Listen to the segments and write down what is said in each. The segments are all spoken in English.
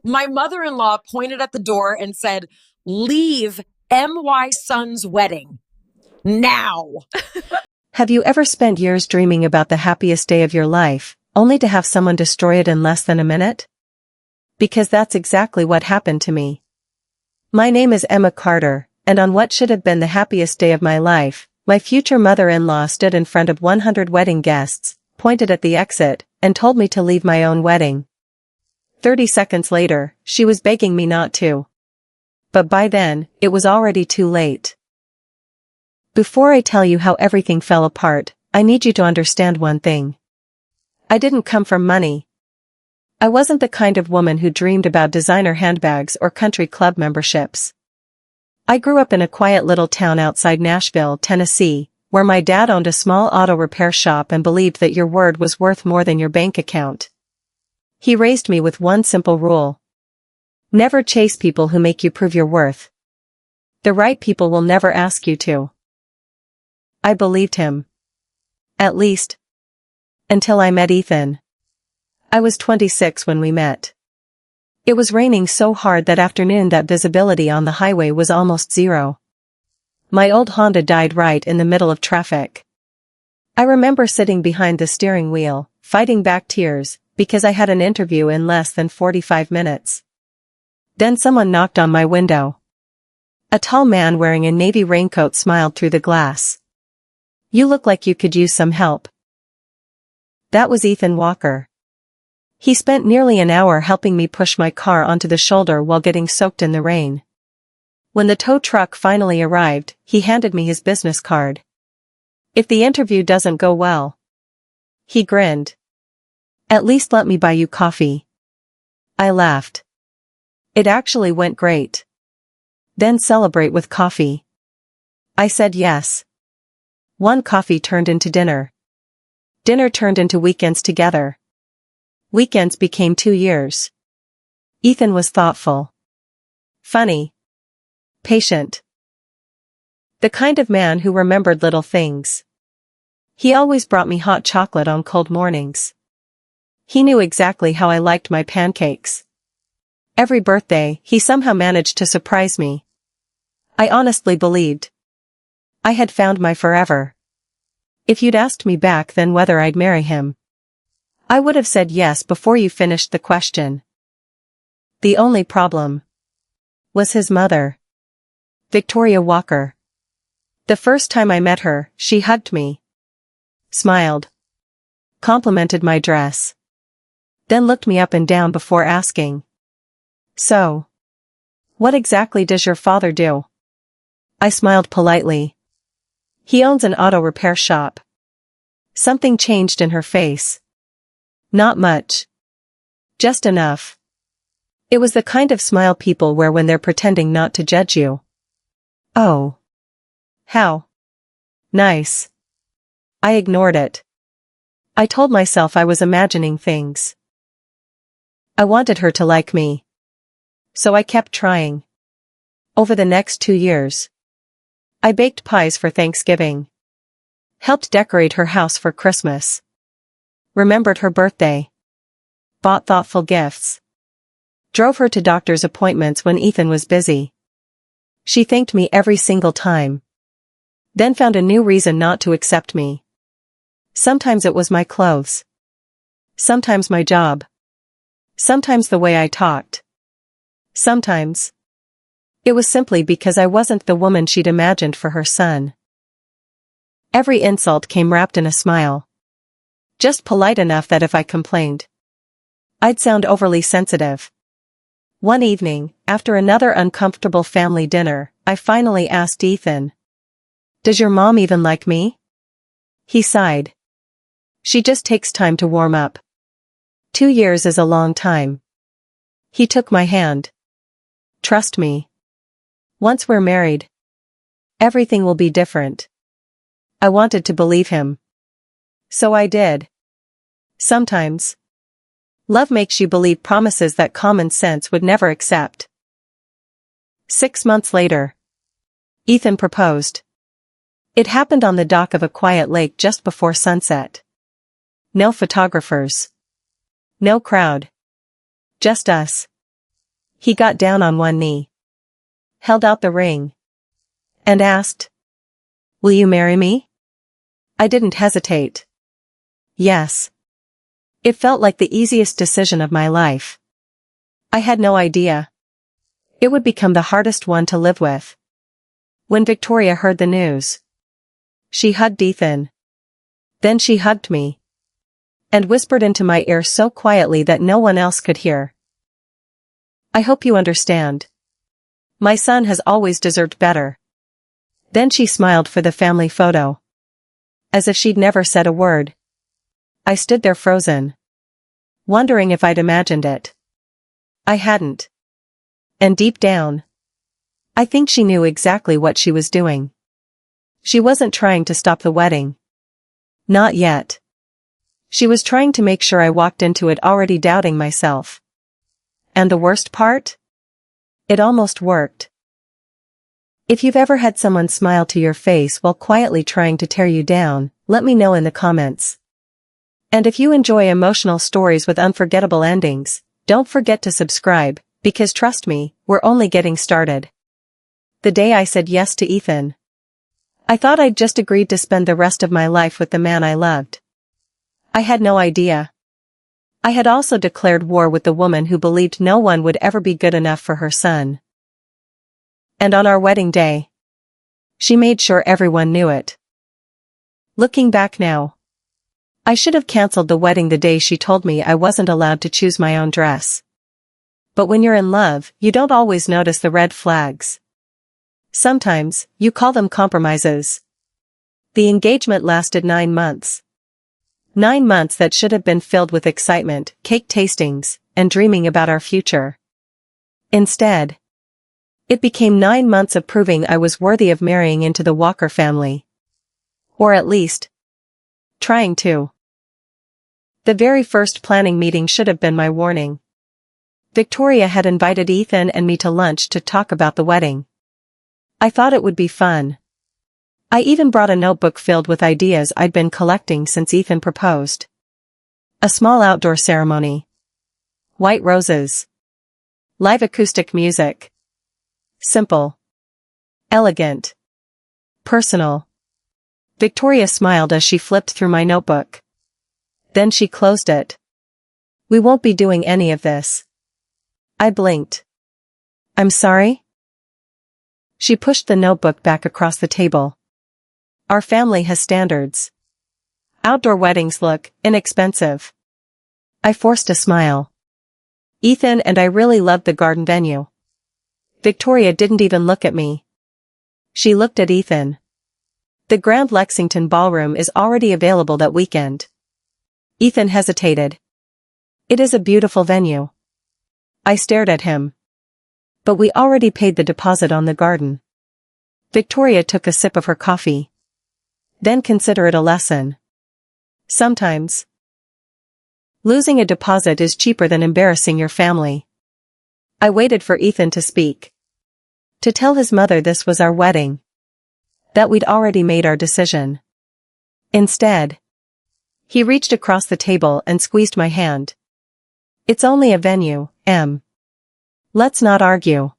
My mother-in-law pointed at the door and said, "Leave MY son's wedding now." Have you ever spent years dreaming about the happiest day of your life, only to have someone destroy it in less than a minute? Because that's exactly what happened to me. My name is Emma Carter, and on what should have been the happiest day of my life, my future mother-in-law stood in front of 100 wedding guests, pointed at the exit, and told me to leave my own wedding. 30 seconds later, she was begging me not to. But by then, it was already too late. Before I tell you how everything fell apart, I need you to understand one thing. I didn't come from money. I wasn't the kind of woman who dreamed about designer handbags or country club memberships. I grew up in a quiet little town outside Nashville, Tennessee, where my dad owned a small auto repair shop and believed that your word was worth more than your bank account. He raised me with one simple rule. Never chase people who make you prove your worth. The right people will never ask you to. I believed him. At least, until I met Ethan. I was 26 when we met. It was raining so hard that afternoon that visibility on the highway was almost zero. My old Honda died right in the middle of traffic. I remember sitting behind the steering wheel, fighting back tears, because I had an interview in less than 45 minutes. Then someone knocked on my window. A tall man wearing a navy raincoat smiled through the glass. "You look like you could use some help." That was Ethan Walker. He spent nearly an hour helping me push my car onto the shoulder while getting soaked in the rain. When the tow truck finally arrived, he handed me his business card. "If the interview doesn't go well," he grinned, "at least let me buy you coffee." I laughed. "It actually went great." "Then celebrate with coffee." I said yes. One coffee turned into dinner. Dinner turned into weekends together. Weekends became 2 years. Ethan was thoughtful, funny, patient. The kind of man who remembered little things. He always brought me hot chocolate on cold mornings. He knew exactly how I liked my pancakes. Every birthday, he somehow managed to surprise me. I honestly believed I had found my forever. If you'd asked me back then whether I'd marry him, I would have said yes before you finished the question. The only problem was his mother, Victoria Walker. The first time I met her, she hugged me, smiled, complimented my dress, then looked me up and down before asking, "So, what exactly does your father do?" I smiled politely. "He owns an auto repair shop." Something changed in her face. Not much. Just enough. It was the kind of smile people wear when they're pretending not to judge you. "Oh. How nice." I ignored it. I told myself I was imagining things. I wanted her to like me. So I kept trying. Over the next 2 years, I baked pies for Thanksgiving, helped decorate her house for Christmas, remembered her birthday, bought thoughtful gifts, drove her to doctor's appointments when Ethan was busy. She thanked me every single time, then found a new reason not to accept me. Sometimes it was my clothes. Sometimes my job. Sometimes the way I talked. Sometimes it was simply because I wasn't the woman she'd imagined for her son. Every insult came wrapped in a smile. Just polite enough that if I complained, I'd sound overly sensitive. One evening, after another uncomfortable family dinner, I finally asked Ethan, "Does your mom even like me?" He sighed. "She just takes time to warm up. 2 years is a long time." He took my hand. "Trust me. Once we're married, everything will be different." I wanted to believe him. So I did. Sometimes, love makes you believe promises that common sense would never accept. 6 months later, Ethan proposed. It happened on the dock of a quiet lake just before sunset. No photographers. No crowd. Just us. He got down on one knee, held out the ring, and asked, "Will you marry me?" I didn't hesitate. Yes. It felt like the easiest decision of my life. I had no idea it would become the hardest one to live with. When Victoria heard the news, she hugged Ethan. Then she hugged me and whispered into my ear so quietly that no one else could hear. "I hope you understand. My son has always deserved better." Then she smiled for the family photo, as if she'd never said a word. I stood there frozen, wondering if I'd imagined it. I hadn't. And deep down, I think she knew exactly what she was doing. She wasn't trying to stop the wedding. Not yet. She was trying to make sure I walked into it already doubting myself. And the worst part? It almost worked. If you've ever had someone smile to your face while quietly trying to tear you down, let me know in the comments. And if you enjoy emotional stories with unforgettable endings, don't forget to subscribe, because trust me, we're only getting started. The day I said yes to Ethan, I thought I'd just agreed to spend the rest of my life with the man I loved. I had no idea. I had also declared war with the woman who believed no one would ever be good enough for her son. And on our wedding day, she made sure everyone knew it. Looking back now, I should have canceled the wedding the day she told me I wasn't allowed to choose my own dress. But when you're in love, you don't always notice the red flags. Sometimes, you call them compromises. The engagement lasted 9 months. 9 months that should have been filled with excitement, cake tastings, and dreaming about our future. Instead, it became 9 months of proving I was worthy of marrying into the Walker family. Or at least, trying to. The very first planning meeting should have been my warning. Victoria had invited Ethan and me to lunch to talk about the wedding. I thought it would be fun. I even brought a notebook filled with ideas I'd been collecting since Ethan proposed. A small outdoor ceremony. White roses. Live acoustic music. Simple. Elegant. Personal. Victoria smiled as she flipped through my notebook. Then she closed it. "We won't be doing any of this." I blinked. "I'm sorry?" She pushed the notebook back across the table. "Our family has standards. Outdoor weddings look inexpensive." I forced a smile. Ethan and I really loved the garden venue. Victoria didn't even look at me. She looked at Ethan. "The Grand Lexington Ballroom is already available that weekend." Ethan hesitated. "It is a beautiful venue." I stared at him. "But we already paid the deposit on the garden." Victoria took a sip of her coffee. "Then consider it a lesson. Sometimes, losing a deposit is cheaper than embarrassing your family." I waited for Ethan to speak. To tell his mother this was our wedding. That we'd already made our decision. Instead, he reached across the table and squeezed my hand. "It's only a venue, Em. Let's not argue.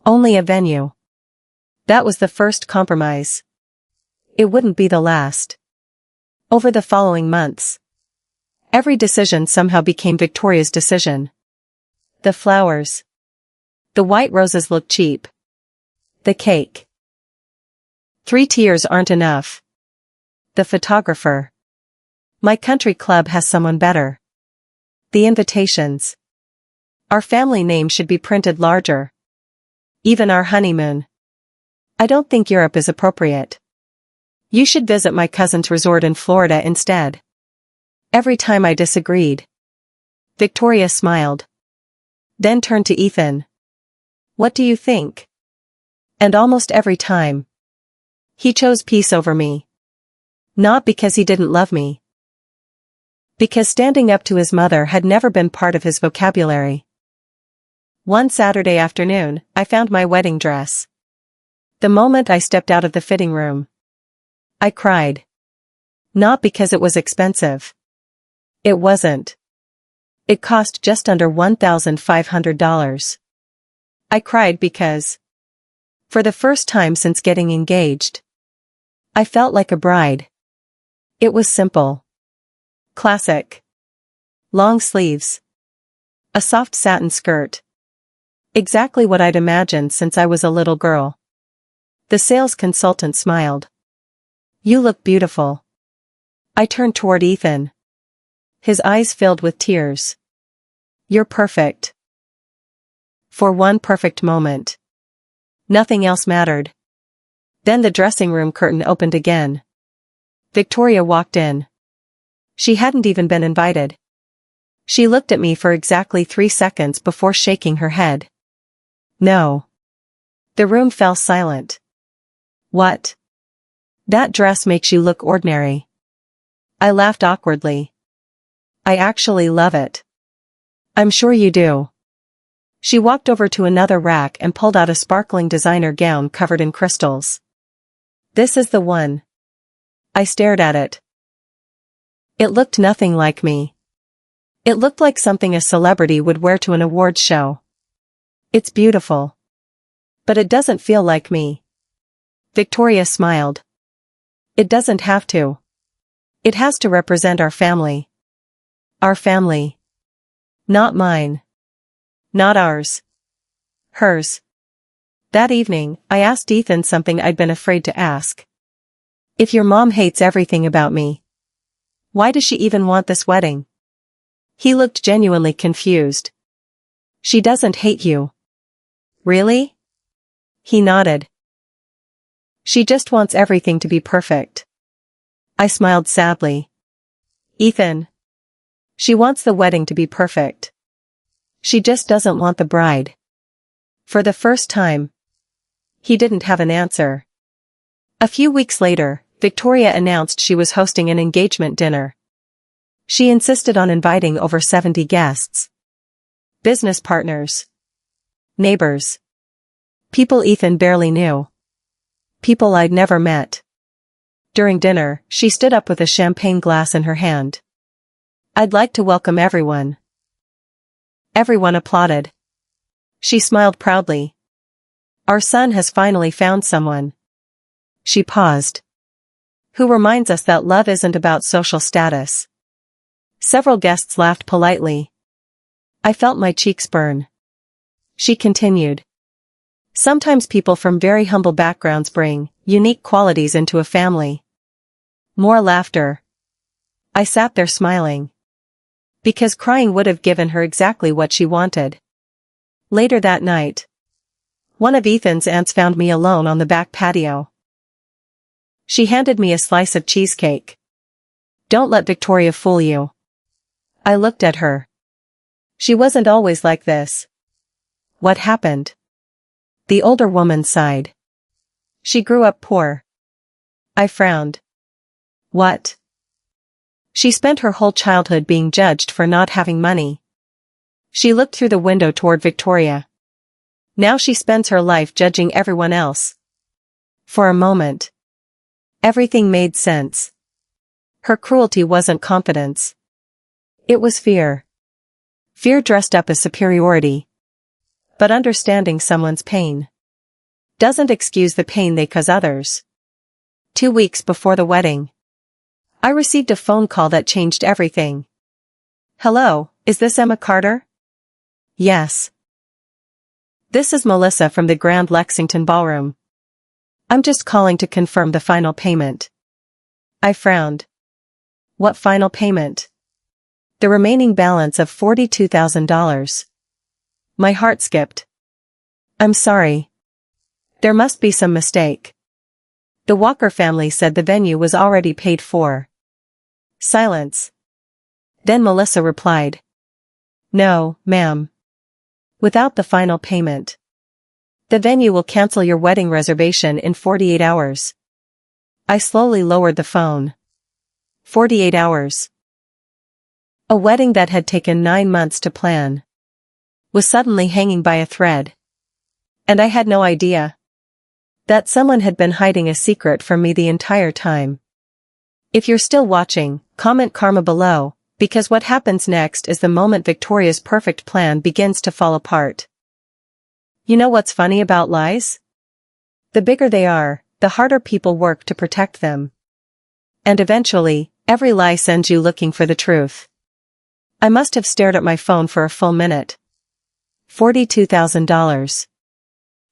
Only a venue." That was the first compromise. It wouldn't be the last. Over the following months, every decision somehow became Victoria's decision. The flowers. The white roses looked cheap. The cake. 3 tiers aren't enough. The photographer. My country club has someone better. The invitations. Our family name should be printed larger. Even our honeymoon. I don't think Europe is appropriate. You should visit my cousin's resort in Florida instead. Every time I disagreed, Victoria smiled. Then turned to Ethan. "What do you think?" And almost every time, he chose peace over me. Not because he didn't love me. Because standing up to his mother had never been part of his vocabulary. One Saturday afternoon, I found my wedding dress. The moment I stepped out of the fitting room, I cried. Not because it was expensive. It wasn't. It cost just under $1,500. I cried because, for the first time since getting engaged, I felt like a bride. It was simple. Classic. Long sleeves. A soft satin skirt. Exactly what I'd imagined since I was a little girl. The sales consultant smiled. You look beautiful. I turned toward Ethan. His eyes filled with tears. You're perfect. For one perfect moment. Nothing else mattered. Then the dressing room curtain opened again. Victoria walked in. She hadn't even been invited. She looked at me for exactly 3 seconds before shaking her head. No. The room fell silent. What? That dress makes you look ordinary. I laughed awkwardly. I actually love it. I'm sure you do. She walked over to another rack and pulled out a sparkling designer gown covered in crystals. This is the one. I stared at it. It looked nothing like me. It looked like something a celebrity would wear to an awards show. It's beautiful. But it doesn't feel like me. Victoria smiled. It doesn't have to. It has to represent our family. Our family. Not mine. Not ours. Hers. That evening, I asked Ethan something I'd been afraid to ask. If your mom hates everything about me, why does she even want this wedding? He looked genuinely confused. She doesn't hate you. Really? He nodded. She just wants everything to be perfect. I smiled sadly. Ethan. She wants the wedding to be perfect. She just doesn't want the bride. For the first time. He didn't have an answer. A few weeks later, Victoria announced she was hosting an engagement dinner. She insisted on inviting over 70 guests. Business partners. Neighbors. People Ethan barely knew. People I'd never met. During dinner, she stood up with a champagne glass in her hand. I'd like to welcome everyone. Everyone applauded. She smiled proudly. Our son has finally found someone. She paused. Who reminds us that love isn't about social status. Several guests laughed politely. I felt my cheeks burn. She continued. Sometimes people from very humble backgrounds bring unique qualities into a family. More laughter. I sat there smiling. Because crying would have given her exactly what she wanted. Later that night, one of Ethan's aunts found me alone on the back patio. She handed me a slice of cheesecake. Don't let Victoria fool you. I looked at her. She wasn't always like this. What happened? The older woman sighed. She grew up poor. I frowned. What? She spent her whole childhood being judged for not having money. She looked through the window toward Victoria. Now she spends her life judging everyone else. For a moment, everything made sense. Her cruelty wasn't confidence. It was fear. Fear dressed up as superiority. But understanding someone's pain doesn't excuse the pain they cause others. 2 weeks before the wedding, I received a phone call that changed everything. Hello, is this Emma Carter? Yes. This is Melissa from the Grand Lexington Ballroom. I'm just calling to confirm the final payment. I frowned. What final payment? The remaining balance of $42,000. My heart skipped. I'm sorry. There must be some mistake. The Walker family said the venue was already paid for. Silence. Then Melissa replied. No, ma'am. Without the final payment, the venue will cancel your wedding reservation in 48 hours. I slowly lowered the phone. 48 hours. A wedding that had taken 9 months to plan was suddenly hanging by a thread. And I had no idea that someone had been hiding a secret from me the entire time. If you're still watching, comment karma below, because what happens next is the moment Victoria's perfect plan begins to fall apart. You know what's funny about lies? The bigger they are, the harder people work to protect them. And eventually, every lie sends you looking for the truth. I must have stared at my phone for a full minute. $42,000.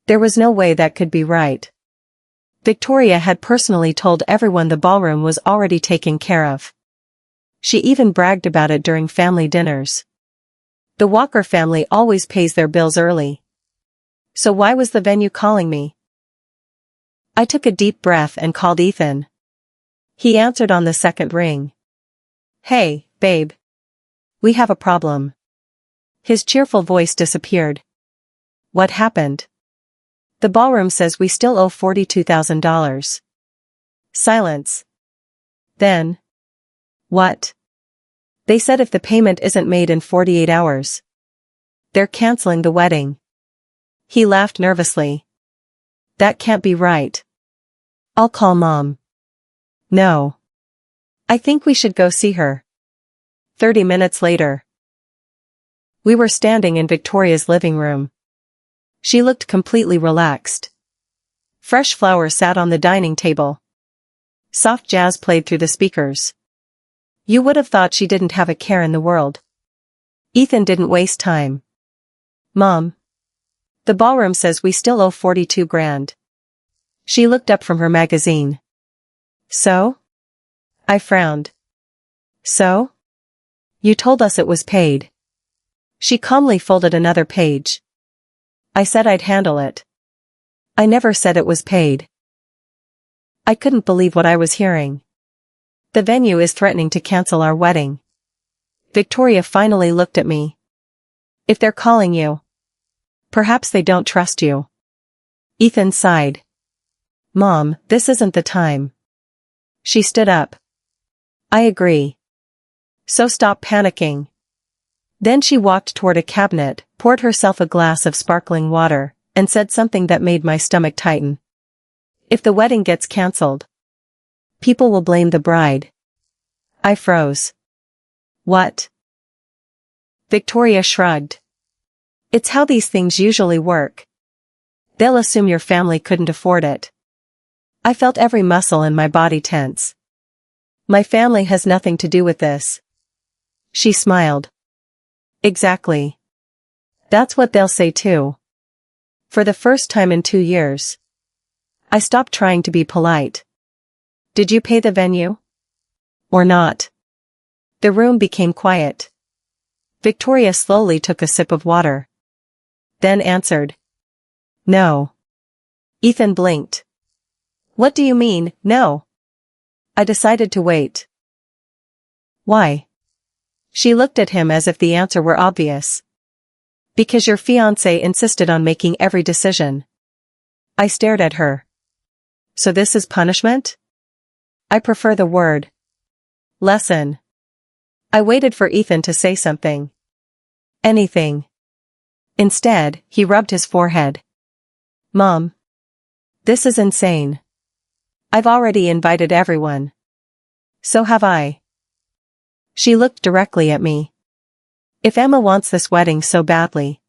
There was no way that could be right. Victoria had personally told everyone the ballroom was already taken care of. She even bragged about it during family dinners. The Walker family always pays their bills early. So why was the venue calling me? I took a deep breath and called Ethan. He answered on the second ring. Hey, babe. We have a problem. His cheerful voice disappeared. What happened? The ballroom says we still owe $42,000. Silence. Then. What? They said if the payment isn't made in 48 hours. They're canceling the wedding. He laughed nervously. That can't be right. I'll call Mom. No. I think we should go see her. 30 minutes later. We were standing in Victoria's living room. She looked completely relaxed. Fresh flowers sat on the dining table. Soft jazz played through the speakers. You would have thought she didn't have a care in the world. Ethan didn't waste time. Mom. The ballroom says we still owe 42 grand. She looked up from her magazine. So? I frowned. So? You told us it was paid. She calmly folded another page. I said I'd handle it. I never said it was paid. I couldn't believe what I was hearing. The venue is threatening to cancel our wedding. Victoria finally looked at me. If they're calling you, perhaps they don't trust you. Ethan sighed. Mom, this isn't the time. She stood up. I agree. So stop panicking. Then she walked toward a cabinet, poured herself a glass of sparkling water, and said something that made my stomach tighten. If the wedding gets cancelled, people will blame the bride. I froze. What? Victoria shrugged. It's how these things usually work. They'll assume your family couldn't afford it. I felt every muscle in my body tense. My family has nothing to do with this. She smiled. Exactly. That's what they'll say too. For the first time in 2 years. I stopped trying to be polite. Did you pay the venue? Or not? The room became quiet. Victoria slowly took a sip of water. Then answered. No. Ethan blinked. What do you mean, no? I decided to wait. Why? She looked at him as if the answer were obvious. Because your fiancé insisted on making every decision. I stared at her. So this is punishment? I prefer the word. Lesson. I waited for Ethan to say something. Anything. Instead, he rubbed his forehead. Mom. This is insane. I've already invited everyone. So have I. She looked directly at me. If Emma wants this wedding so badly,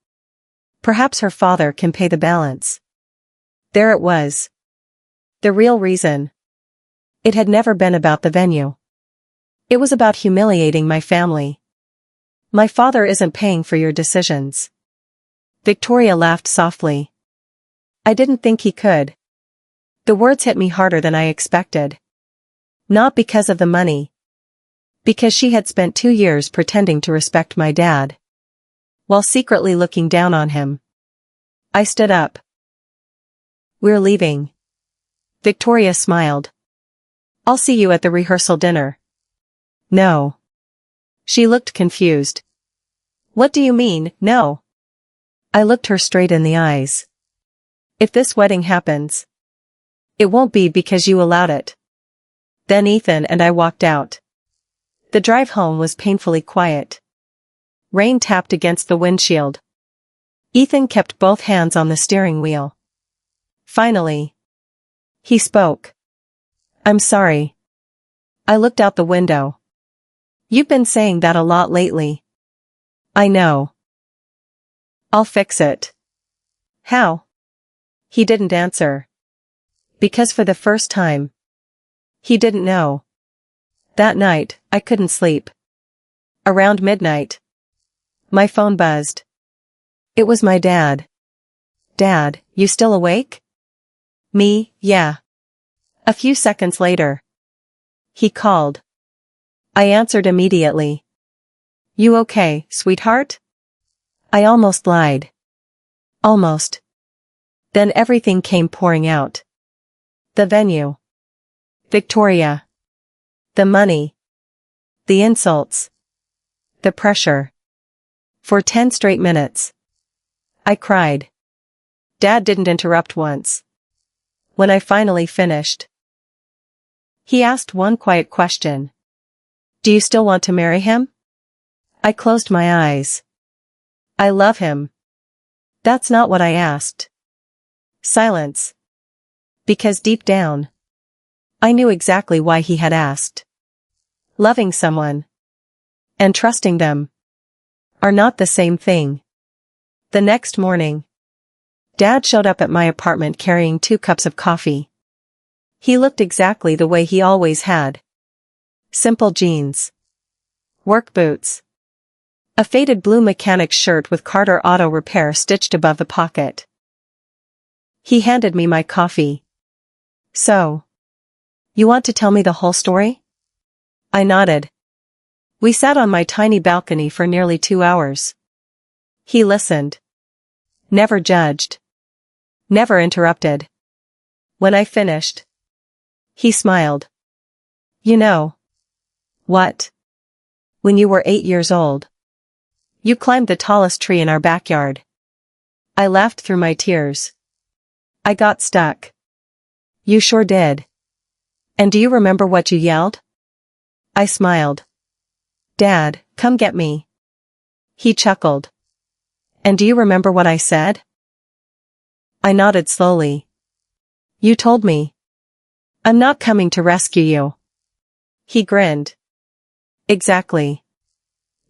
perhaps her father can pay the balance. There it was. The real reason. It had never been about the venue. It was about humiliating my family. My father isn't paying for your decisions. Victoria laughed softly. I didn't think he could. The words hit me harder than I expected. Not because of the money. Because she had spent 2 years pretending to respect my dad, while secretly looking down on him. I stood up. We're leaving. Victoria smiled. I'll see you at the rehearsal dinner. No. She looked confused. What do you mean, no? I looked her straight in the eyes. If this wedding happens, it won't be because you allowed it. Then Ethan and I walked out. The drive home was painfully quiet. Rain tapped against the windshield. Ethan kept both hands on the steering wheel. Finally, he spoke. I'm sorry. I looked out the window. You've been saying that a lot lately. I know. I'll fix it. How? He didn't answer. Because for the first time, he didn't know. That night, I couldn't sleep. Around midnight, my phone buzzed. It was my dad. Dad, you still awake? Me, yeah. A few seconds later, he called. I answered immediately. You okay, sweetheart? I almost lied. Almost. Then everything came pouring out. The venue. Victoria. The money. The insults. The pressure. For 10 straight minutes, I cried. Dad didn't interrupt once. When I finally finished, he asked one quiet question. Do you still want to marry him? I closed my eyes. I love him. That's not what I asked. Silence. Because deep down, I knew exactly why he had asked. Loving someone and trusting them are not the same thing. The next morning, Dad showed up at my apartment carrying 2 cups of coffee. He looked exactly the way he always had. Simple jeans. Work boots. A faded blue mechanic's shirt with Carter Auto Repair stitched above the pocket. He handed me my coffee. So, you want to tell me the whole story? I nodded. We sat on my tiny balcony for nearly 2 hours. He listened. Never judged. Never interrupted. When I finished, he smiled. You know. What? When you were 8 years old, you climbed the tallest tree in our backyard. I laughed through my tears. I got stuck. You sure did. And do you remember what you yelled? I smiled. Dad, come get me. He chuckled. And do you remember what I said? I nodded slowly. You told me. I'm not coming to rescue you. He grinned. Exactly.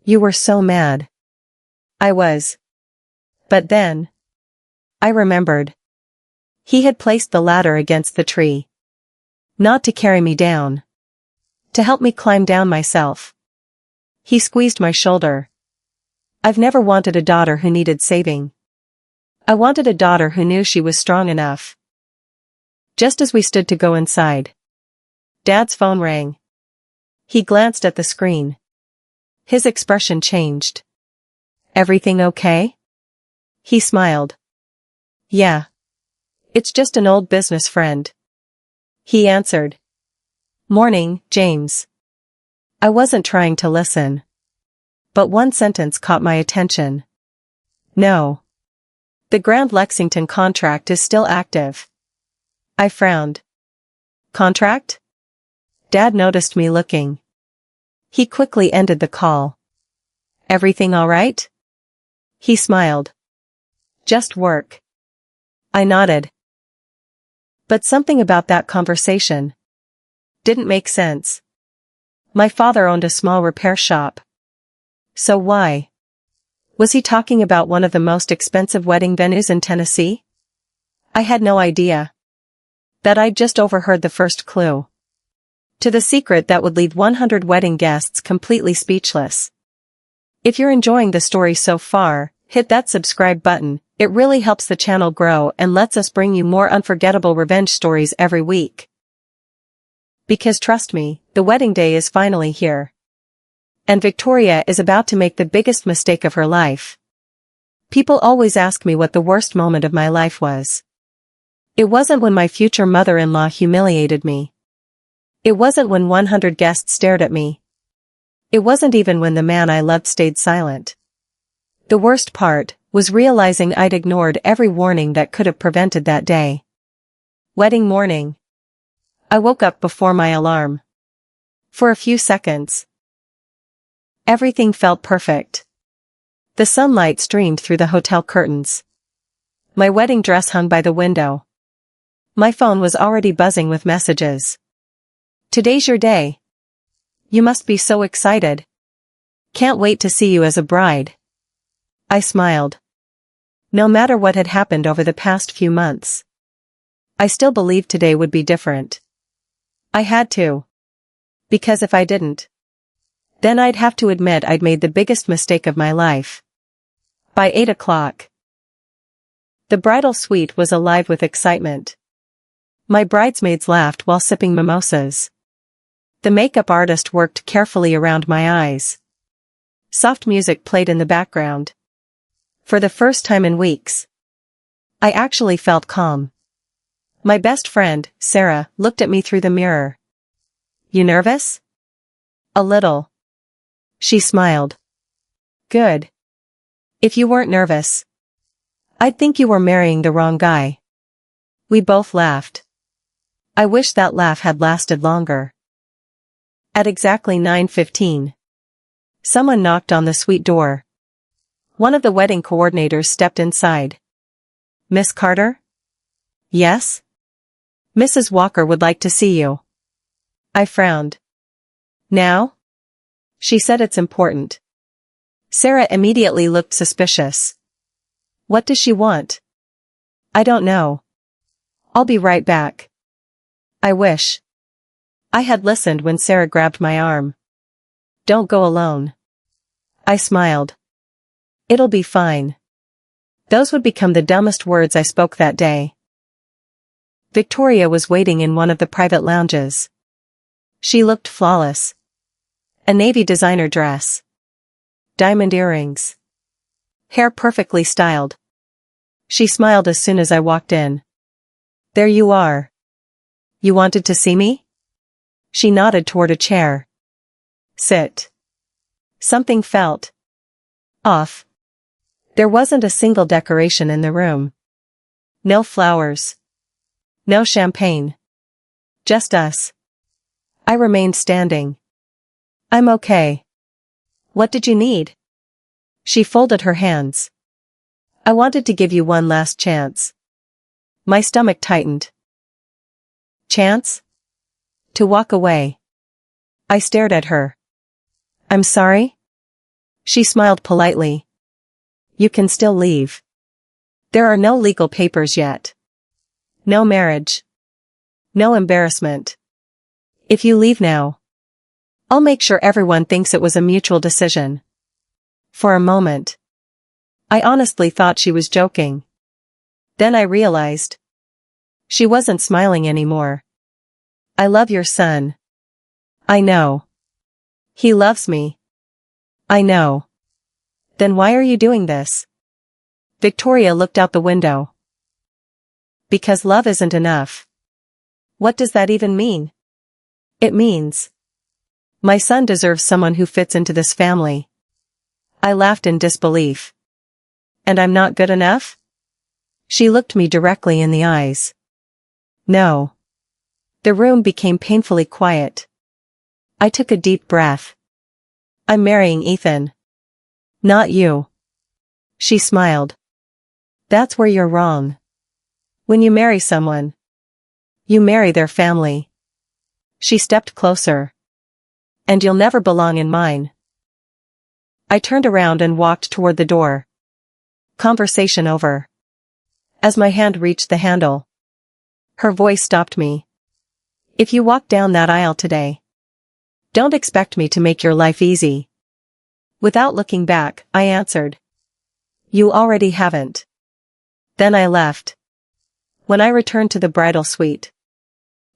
You were so mad. I was. But then, I remembered. He had placed the ladder against the tree. Not to carry me down. To help me climb down myself. He squeezed my shoulder. I've never wanted a daughter who needed saving. I wanted a daughter who knew she was strong enough. Just as we stood to go inside, Dad's phone rang. He glanced at the screen. His expression changed. Everything okay? He smiled. Yeah. It's just an old business friend. He answered. Morning, James. I wasn't trying to listen. But one sentence caught my attention. No. The Grand Lexington contract is still active. I frowned. Contract? Dad noticed me looking. He quickly ended the call. Everything all right? He smiled. Just work. I nodded. But something about that conversation didn't make sense. My father owned a small repair shop. So why? Was he talking about one of the most expensive wedding venues in Tennessee? I had no idea. That I'd just overheard the first clue to the secret that would leave 100 wedding guests completely speechless. If you're enjoying the story so far, hit that subscribe button. It really helps the channel grow and lets us bring you more unforgettable revenge stories every week. Because trust me, the wedding day is finally here. And Victoria is about to make the biggest mistake of her life. People always ask me what the worst moment of my life was. It wasn't when my future mother-in-law humiliated me. It wasn't when 100 guests stared at me. It wasn't even when the man I loved stayed silent. The worst part was realizing I'd ignored every warning that could have prevented that day. Wedding morning. I woke up before my alarm. For a few seconds, everything felt perfect. The sunlight streamed through the hotel curtains. My wedding dress hung by the window. My phone was already buzzing with messages. Today's your day. You must be so excited. Can't wait to see you as a bride. I smiled. No matter what had happened over the past few months, I still believed today would be different. I had to. Because if I didn't, then I'd have to admit I'd made the biggest mistake of my life. By 8 o'clock, the bridal suite was alive with excitement. My bridesmaids laughed while sipping mimosas. The makeup artist worked carefully around my eyes. Soft music played in the background. For the first time in weeks, I actually felt calm. My best friend, Sarah, looked at me through the mirror. "You nervous?" "A little." She smiled. "Good. If you weren't nervous, I'd think you were marrying the wrong guy." We both laughed. I wish that laugh had lasted longer. At exactly 9:15, someone knocked on the suite door. One of the wedding coordinators stepped inside. "Miss Carter?" "Yes?" "Mrs. Walker would like to see you." I frowned. "Now?" She said it's important. Sarah immediately looked suspicious. "What does she want?" "I don't know. I'll be right back." I wish I had listened when Sarah grabbed my arm. "Don't go alone." I smiled. "It'll be fine." Those would become the dumbest words I spoke that day. Victoria was waiting in one of the private lounges. She looked flawless. A navy designer dress. Diamond earrings. Hair perfectly styled. She smiled as soon as I walked in. "There you are. You wanted to see me?" She nodded toward a chair. "Sit." Something felt off. There wasn't a single decoration in the room. No flowers. No champagne. Just us. I remained standing. "I'm okay." "What did you need?" She folded her hands. "I wanted to give you one last chance." My stomach tightened. "Chance?" "To walk away." I stared at her. "I'm sorry?" She smiled politely. "You can still leave. There are no legal papers yet. No marriage. No embarrassment. If you leave now, I'll make sure everyone thinks it was a mutual decision." For a moment, I honestly thought she was joking. Then I realized she wasn't smiling anymore. "I love your son." "I know." "He loves me." "I know." "Then why are you doing this?" Victoria looked out the window. "Because love isn't enough." "What does that even mean?" "It means my son deserves someone who fits into this family." I laughed in disbelief. "And I'm not good enough?" She looked me directly in the eyes. "No." The room became painfully quiet. I took a deep breath. "I'm marrying Ethan. Not you." She smiled. "That's where you're wrong. When you marry someone, you marry their family." She stepped closer. "And you'll never belong in mine." I turned around and walked toward the door. Conversation over. As my hand reached the handle, her voice stopped me. "If you walk down that aisle today, don't expect me to make your life easy." Without looking back, I answered. "You already haven't." Then I left. When I returned to the bridal suite,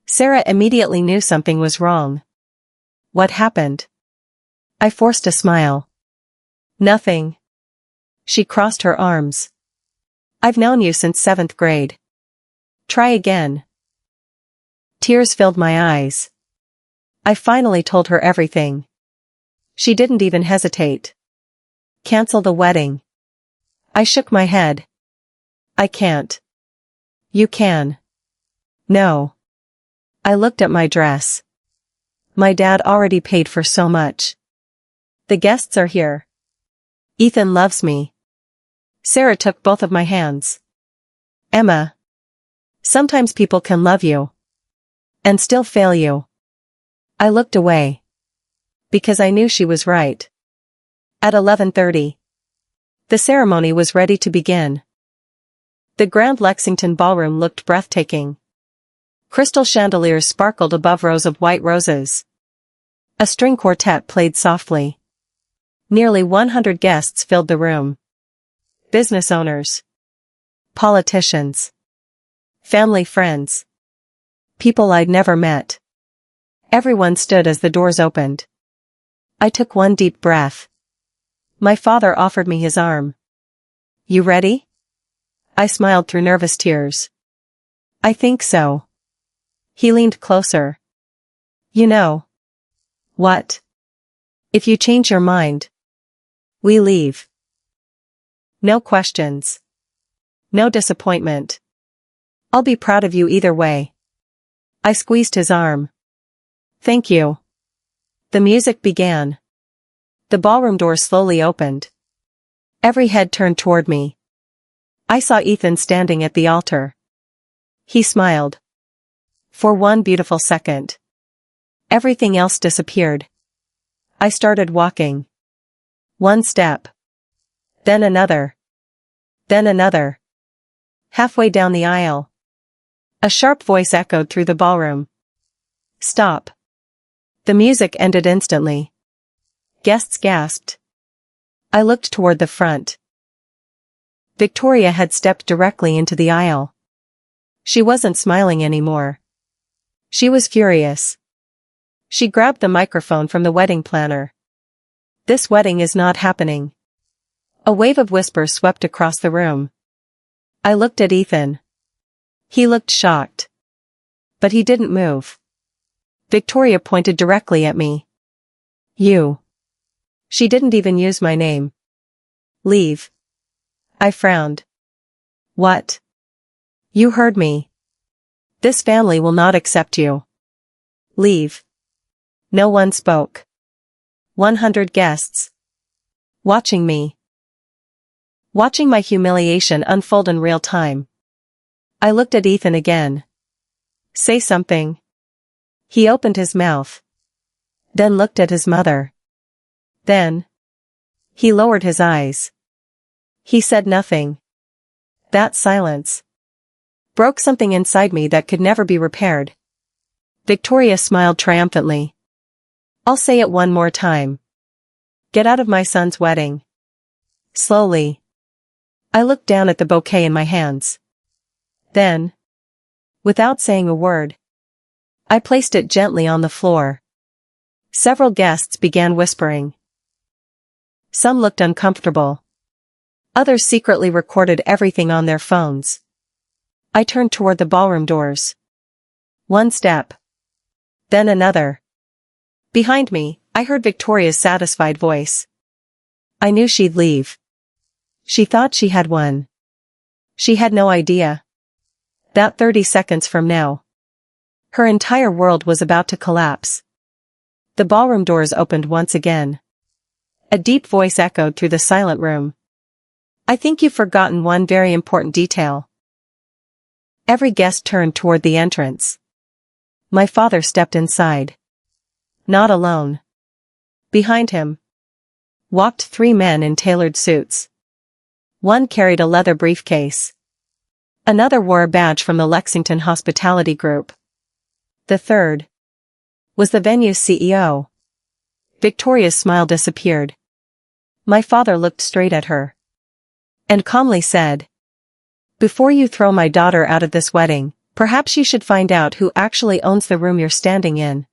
Sarah immediately knew something was wrong. "What happened?" I forced a smile. "Nothing." She crossed her arms. "I've known you since 7th grade. Try again." Tears filled my eyes. I finally told her everything. She didn't even hesitate. "Cancel the wedding." I shook my head. "I can't." "You can." "No." I looked at my dress. My dad already paid for so much. The guests are here. Ethan loves me. Sarah took both of my hands. "Emma. Sometimes people can love you and still fail you." I looked away. Because I knew she was right. At 11:30, the ceremony was ready to begin. The Grand Lexington Ballroom looked breathtaking. Crystal chandeliers sparkled above rows of white roses. A string quartet played softly. Nearly 100 guests filled the room. Business owners. Politicians. Family friends. People I'd never met. Everyone stood as the doors opened. I took one deep breath. My father offered me his arm. "You ready?" I smiled through nervous tears. "I think so." He leaned closer. "You know." "What?" "If you change your mind, we leave. No questions. No disappointment. I'll be proud of you either way." I squeezed his arm. "Thank you." The music began. The ballroom door slowly opened. Every head turned toward me. I saw Ethan standing at the altar. He smiled. For one beautiful second. Everything else disappeared. I started walking. One step. Then another. Then another. Halfway down the aisle. A sharp voice echoed through the ballroom. "Stop." The music ended instantly. Guests gasped. I looked toward the front. Victoria had stepped directly into the aisle. She wasn't smiling anymore. She was furious. She grabbed the microphone from the wedding planner. "This wedding is not happening." A wave of whispers swept across the room. I looked at Ethan. He looked shocked. But he didn't move. Victoria pointed directly at me. "You." She didn't even use my name. "Leave." I frowned. "What?" "You heard me. This family will not accept you. Leave." No one spoke. 100 guests. Watching me. Watching my humiliation unfold in real time. I looked at Ethan again. "Say something." He opened his mouth. Then looked at his mother. Then. He lowered his eyes. He said nothing. That silence broke something inside me that could never be repaired. Victoria smiled triumphantly. "I'll say it one more time. Get out of my son's wedding." Slowly. I looked down at the bouquet in my hands. Then, without saying a word, I placed it gently on the floor. Several guests began whispering. Some looked uncomfortable. Others secretly recorded everything on their phones. I turned toward the ballroom doors. One step. Then another. Behind me, I heard Victoria's satisfied voice. I knew she'd leave. She thought she had won. She had no idea that 30 seconds from now, her entire world was about to collapse. The ballroom doors opened once again. A deep voice echoed through the silent room. "I think you've forgotten one very important detail." Every guest turned toward the entrance. My father stepped inside. Not alone. Behind him walked 3 men in tailored suits. One carried a leather briefcase. Another wore a badge from the Lexington Hospitality Group. The third was the venue's CEO. Victoria's smile disappeared. My father looked straight at her and calmly said, "Before you throw my daughter out of this wedding, perhaps you should find out who actually owns the room you're standing in."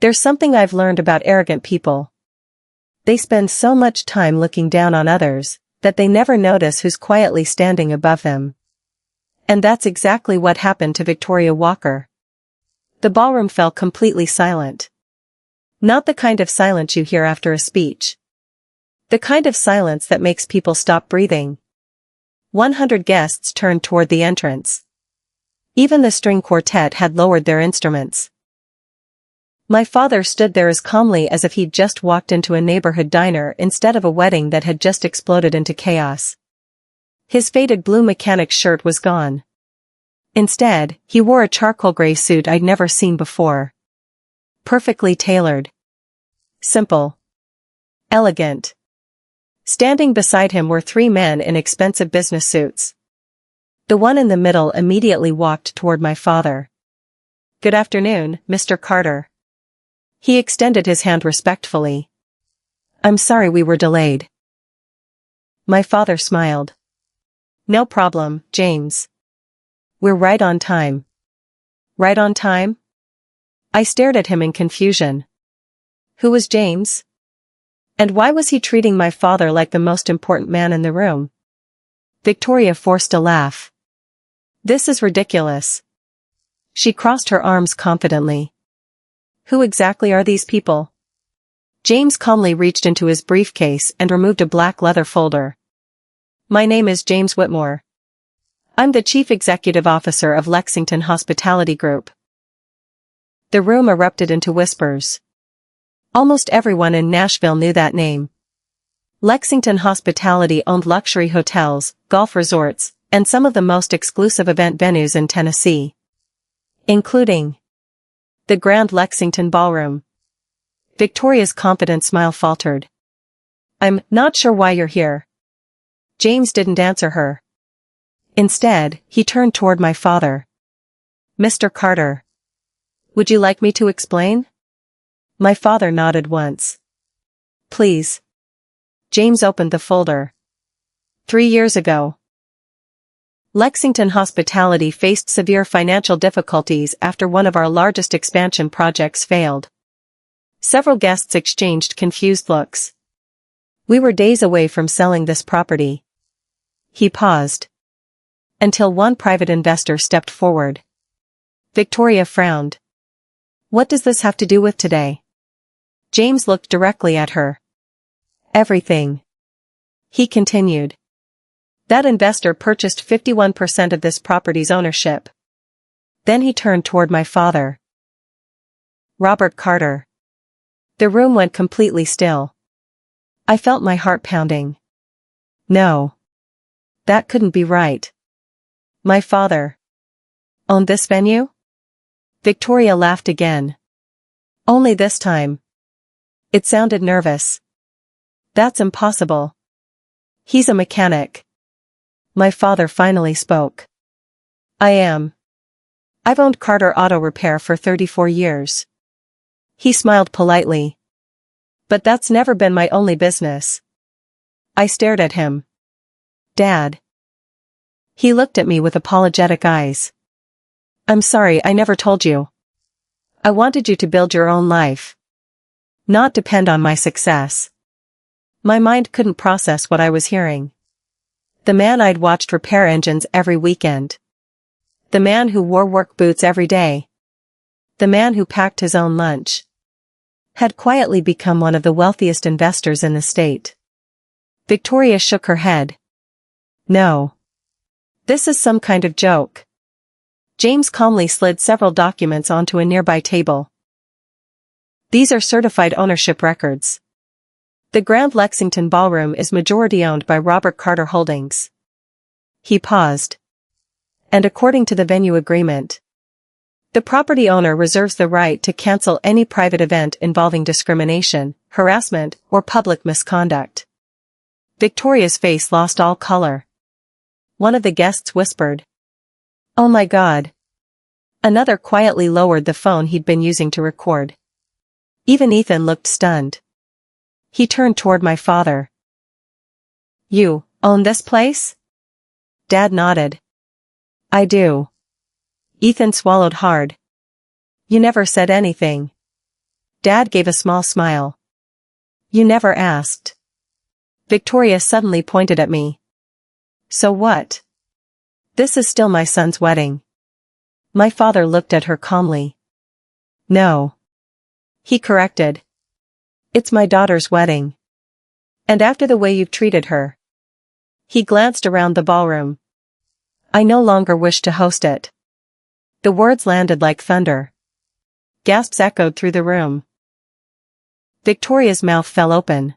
There's something I've learned about arrogant people. They spend so much time looking down on others that they never notice who's quietly standing above them. And that's exactly what happened to Victoria Walker. The ballroom fell completely silent. Not the kind of silence you hear after a speech. The kind of silence that makes people stop breathing. 100 guests turned toward the entrance. Even the string quartet had lowered their instruments. My father stood there as calmly as if he'd just walked into a neighborhood diner instead of a wedding that had just exploded into chaos. His faded blue mechanic shirt was gone. Instead, he wore a charcoal gray suit I'd never seen before. Perfectly tailored. Simple. Elegant. Standing beside him were 3 men in expensive business suits. The one in the middle immediately walked toward my father. "Good afternoon, Mr. Carter." He extended his hand respectfully. "I'm sorry we were delayed." My father smiled. "No problem, James. We're right on time." "Right on time?" I stared at him in confusion. Who was James? And why was he treating my father like the most important man in the room? Victoria forced a laugh. "This is ridiculous." She crossed her arms confidently. "Who exactly are these people?" James calmly reached into his briefcase and removed a black leather folder. "My name is James Whitmore. I'm the Chief Executive Officer of Lexington Hospitality Group." The room erupted into whispers. Almost everyone in Nashville knew that name. Lexington Hospitality owned luxury hotels, golf resorts, and some of the most exclusive event venues in Tennessee, including the Grand Lexington Ballroom. Victoria's confident smile faltered. "I'm not sure why you're here." James didn't answer her. Instead, he turned toward my father. "Mr. Carter, would you like me to explain?" My father nodded once. "Please." James opened the folder. 3 years ago, Lexington Hospitality faced severe financial difficulties after one of our largest expansion projects failed. Several guests exchanged confused looks. We were days away from selling this property. He paused. Until one private investor stepped forward. Victoria frowned. "What does this have to do with today?" James looked directly at her. "Everything." He continued. "That investor purchased 51% of this property's ownership." Then he turned toward my father. "Robert Carter." The room went completely still. I felt my heart pounding. No. That couldn't be right. My father owned this venue? Victoria laughed again. Only this time. It sounded nervous. "That's impossible. He's a mechanic." My father finally spoke. "I am. I've owned Carter Auto Repair for 34 years. He smiled politely. "But that's never been my only business." I stared at him. "Dad." He looked at me with apologetic eyes. "I'm sorry I never told you. I wanted you to build your own life. Not depend on my success." My mind couldn't process what I was hearing. The man I'd watched repair engines every weekend. The man who wore work boots every day. The man who packed his own lunch. Had quietly become one of the wealthiest investors in the state. Victoria shook her head. "No. This is some kind of joke." James calmly slid several documents onto a nearby table. "These are certified ownership records. The Grand Lexington Ballroom is majority owned by Robert Carter Holdings." He paused. "And according to the venue agreement, the property owner reserves the right to cancel any private event involving discrimination, harassment, or public misconduct." Victoria's face lost all color. One of the guests whispered, "Oh my God." Another quietly lowered the phone he'd been using to record. Even Ethan looked stunned. He turned toward my father. "You own this place?" Dad nodded. "I do." Ethan swallowed hard. "You never said anything." Dad gave a small smile. "You never asked." Victoria suddenly pointed at me. "So what? This is still my son's wedding." My father looked at her calmly. "No." He corrected. "It's my daughter's wedding. And after the way you've treated her." He glanced around the ballroom. "I no longer wish to host it." The words landed like thunder. Gasps echoed through the room. Victoria's mouth fell open.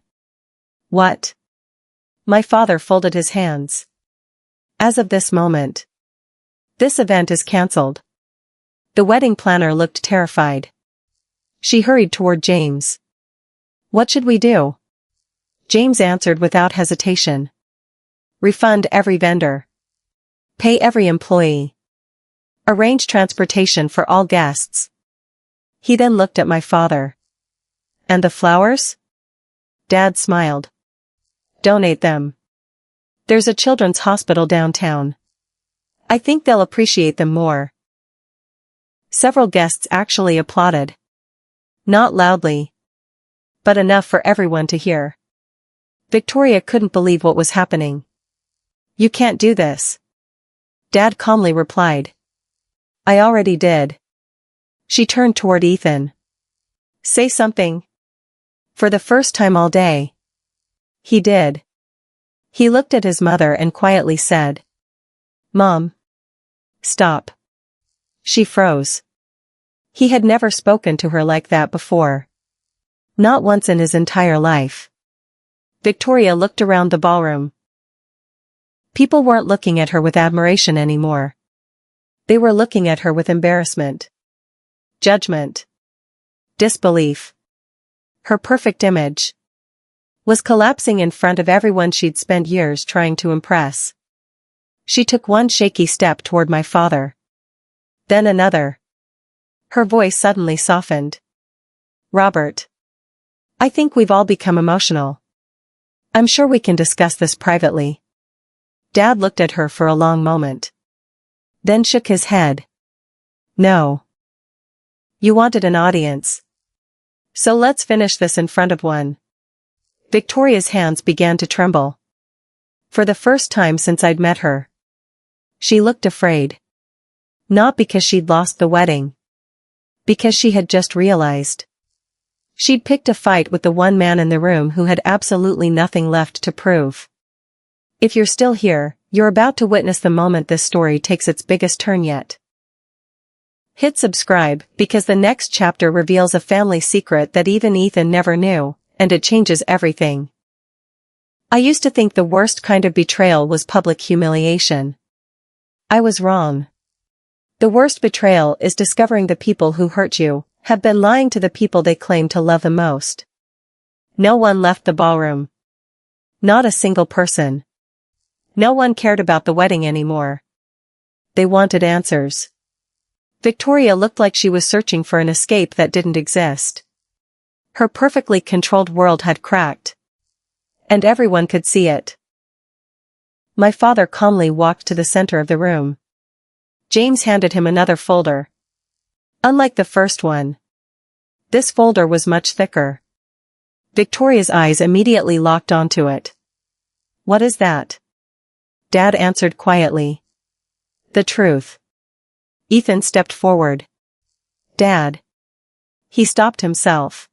"What?" My father folded his hands. "As of this moment, this event is cancelled." The wedding planner looked terrified. She hurried toward James. "What should we do?" James answered without hesitation. "Refund every vendor." Pay every employee. Arrange transportation for all guests. He then looked at my father. And the flowers? Dad smiled. Donate them. There's a children's hospital downtown. I think they'll appreciate them more. Several guests actually applauded. Not loudly, but enough for everyone to hear. Victoria couldn't believe what was happening. You can't do this. Dad calmly replied. I already did. She turned toward Ethan. Say something. For the first time all day. He did. He looked at his mother and quietly said, Mom. Stop. She froze. He had never spoken to her like that before. Not once in his entire life. Victoria looked around the ballroom. People weren't looking at her with admiration anymore. They were looking at her with embarrassment, judgment, disbelief. Her perfect image was collapsing in front of everyone she'd spent years trying to impress. She took one shaky step toward my father. Then another. Her voice suddenly softened. Robert. I think we've all become emotional. I'm sure we can discuss this privately. Dad looked at her for a long moment. Then shook his head. No. You wanted an audience. So let's finish this in front of one. Victoria's hands began to tremble. For the first time since I'd met her. She looked afraid. Not because she'd lost the wedding. Because she had just realized. She'd picked a fight with the one man in the room who had absolutely nothing left to prove. If you're still here, you're about to witness the moment this story takes its biggest turn yet. Hit subscribe, because the next chapter reveals a family secret that even Ethan never knew, and it changes everything. I used to think the worst kind of betrayal was public humiliation. I was wrong. The worst betrayal is discovering the people who hurt you have been lying to the people they claim to love the most. No one left the ballroom. Not a single person. No one cared about the wedding anymore. They wanted answers. Victoria looked like she was searching for an escape that didn't exist. Her perfectly controlled world had cracked. And everyone could see it. My father calmly walked to the center of the room. James handed him another folder. Unlike the first one, this folder was much thicker. Victoria's eyes immediately locked onto it. What is that? Dad answered quietly. The truth. Ethan stepped forward. Dad. He stopped himself.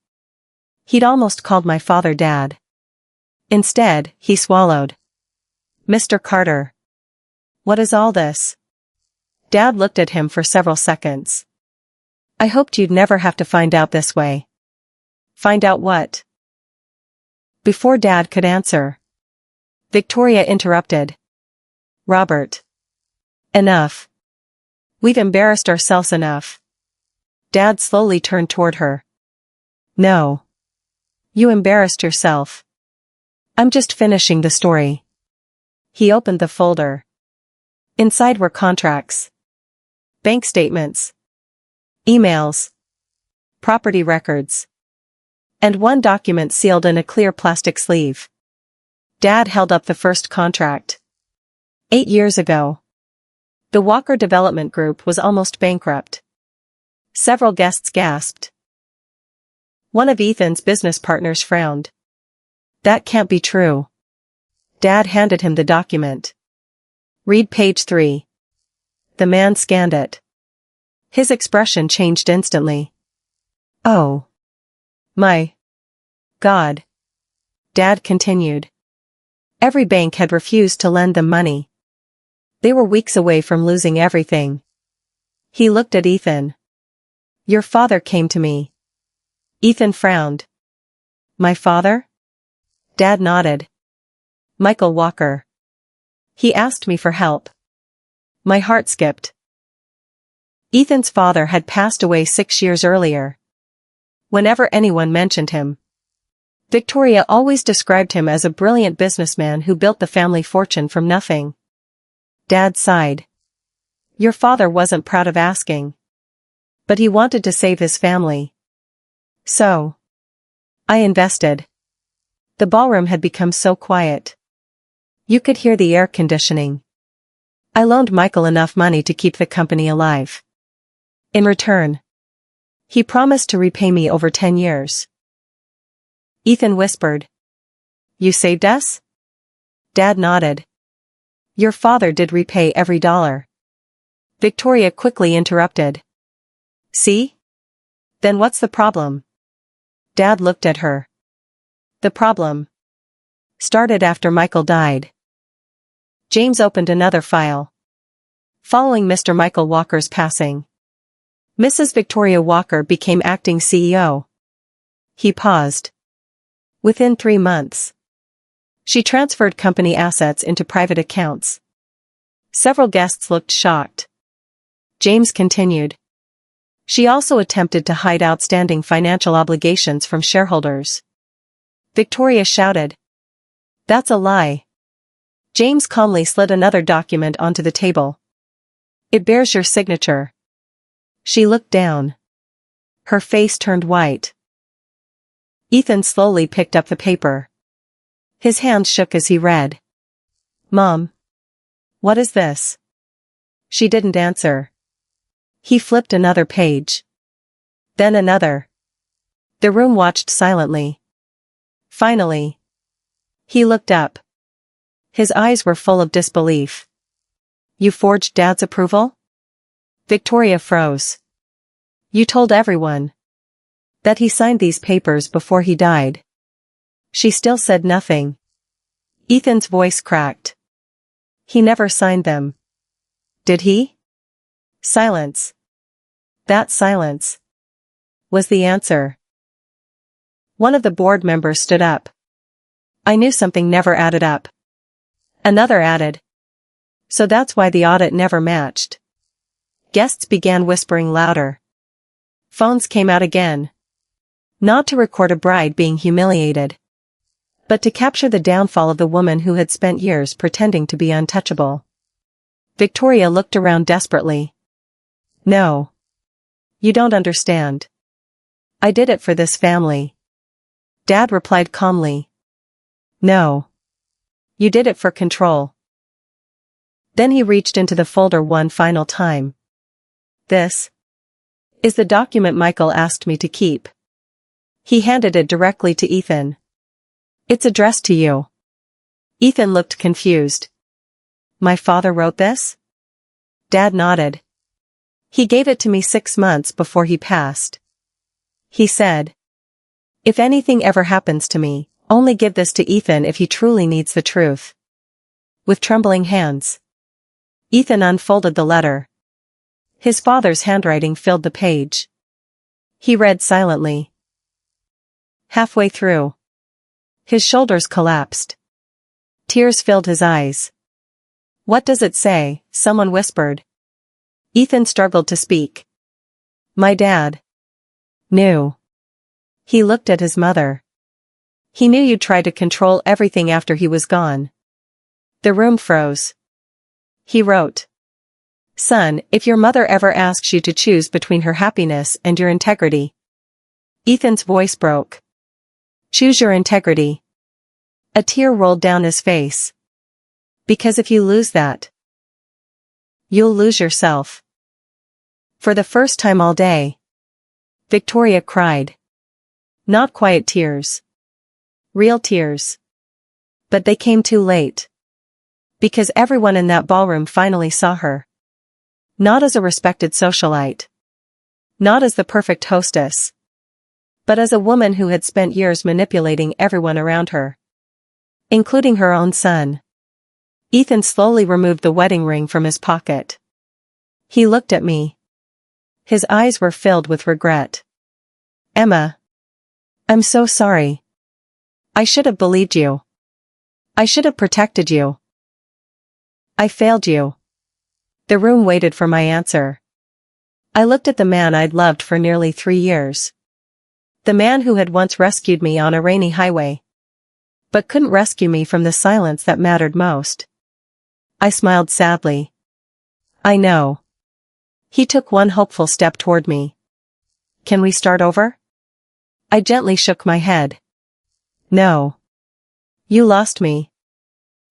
He'd almost called my father Dad. Instead, he swallowed. Mr. Carter. What is all this? Dad looked at him for several seconds. I hoped you'd never have to find out this way. Find out what? Before Dad could answer, Victoria interrupted. Robert. Enough. We've embarrassed ourselves enough. Dad slowly turned toward her. No. You embarrassed yourself. I'm just finishing the story. He opened the folder. Inside were contracts, bank statements, emails, property records, and one document sealed in a clear plastic sleeve. Dad held up the first contract. 8 years ago. The Walker Development Group was almost bankrupt. Several guests gasped. One of Ethan's business partners frowned. That can't be true. Dad handed him the document. Read page 3. The man scanned it. His expression changed instantly. Oh. My God. Dad continued. Every bank had refused to lend them money. They were weeks away from losing everything. He looked at Ethan. Your father came to me. Ethan frowned. My father? Dad nodded. Michael Walker. He asked me for help. My heart skipped. Ethan's father had passed away 6 years earlier. Whenever anyone mentioned him, Victoria always described him as a brilliant businessman who built the family fortune from nothing. Dad sighed. Your father wasn't proud of asking. But he wanted to save his family. So I invested. The ballroom had become so quiet. You could hear the air conditioning. I loaned Michael enough money to keep the company alive. In return, he promised to repay me over 10 years. Ethan whispered. You saved us? Dad nodded. Your father did repay every dollar. Victoria quickly interrupted. See? Then what's the problem? Dad looked at her. The problem started after Michael died. James opened another file. Following Mr. Michael Walker's passing, Mrs. Victoria Walker became acting CEO. He paused. Within 3 months, she transferred company assets into private accounts. Several guests looked shocked. James continued. She also attempted to hide outstanding financial obligations from shareholders. Victoria shouted. That's a lie. James calmly slid another document onto the table. It bears your signature. She looked down. Her face turned white. Ethan slowly picked up the paper. His hands shook as he read. Mom. What is this? She didn't answer. He flipped another page. Then another. The room watched silently. Finally, he looked up. His eyes were full of disbelief. You forged Dad's approval? Victoria froze. You told everyone that he signed these papers before he died. She still said nothing. Ethan's voice cracked. He never signed them. Did he? Silence. That silence was the answer. One of the board members stood up. I knew something never added up. Another added. So that's why the audit never matched. Guests began whispering louder. Phones came out again. Not to record a bride being humiliated, but to capture the downfall of the woman who had spent years pretending to be untouchable. Victoria looked around desperately. No. You don't understand. I did it for this family. Dad replied calmly. No. You did it for control. Then he reached into the folder one final time. This is the document Michael asked me to keep. He handed it directly to Ethan. It's addressed to you. Ethan looked confused. My father wrote this? Dad nodded. He gave it to me 6 months before he passed. He said, if anything ever happens to me, only give this to Ethan if he truly needs the truth. With trembling hands, Ethan unfolded the letter. His father's handwriting filled the page. He read silently. Halfway through, his shoulders collapsed. Tears filled his eyes. What does it say? Someone whispered. Ethan struggled to speak. My dad knew. He looked at his mother. He knew you'd try to control everything after he was gone. The room froze. He wrote. Son, if your mother ever asks you to choose between her happiness and your integrity. Ethan's voice broke. Choose your integrity. A tear rolled down his face. Because if you lose that, you'll lose yourself. For the first time all day, Victoria cried. Not quiet tears. Real tears. But they came too late. Because everyone in that ballroom finally saw her. Not as a respected socialite. Not as the perfect hostess. But as a woman who had spent years manipulating everyone around her. Including her own son. Ethan slowly removed the wedding ring from his pocket. He looked at me. His eyes were filled with regret. Emma. I'm so sorry. I should have believed you. I should have protected you. I failed you. The room waited for my answer. I looked at the man I'd loved for nearly 3 years. The man who had once rescued me on a rainy highway. But couldn't rescue me from the silence that mattered most. I smiled sadly. I know. He took one hopeful step toward me. Can we start over? I gently shook my head. No. You lost me.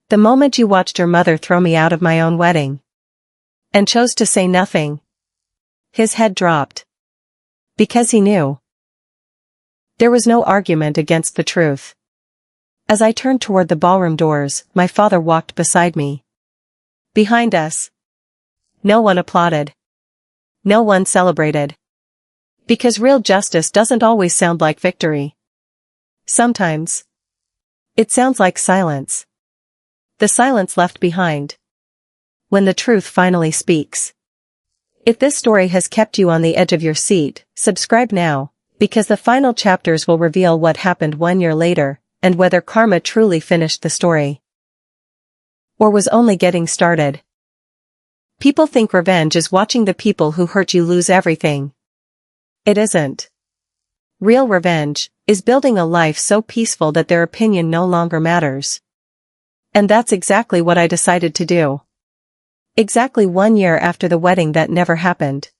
The moment you watched your mother throw me out of my own wedding. And chose to say nothing. His head dropped. Because he knew. There was no argument against the truth. As I turned toward the ballroom doors, my father walked beside me. Behind us. No one applauded. No one celebrated. Because real justice doesn't always sound like victory. Sometimes. It sounds like silence. The silence left behind. When the truth finally speaks. If this story has kept you on the edge of your seat, subscribe now, because the final chapters will reveal what happened 1 year later, and whether karma truly finished the story. Or was only getting started. People think revenge is watching the people who hurt you lose everything. It isn't. Real revenge is building a life so peaceful that their opinion no longer matters. And that's exactly what I decided to do. Exactly 1 year after the wedding that never happened.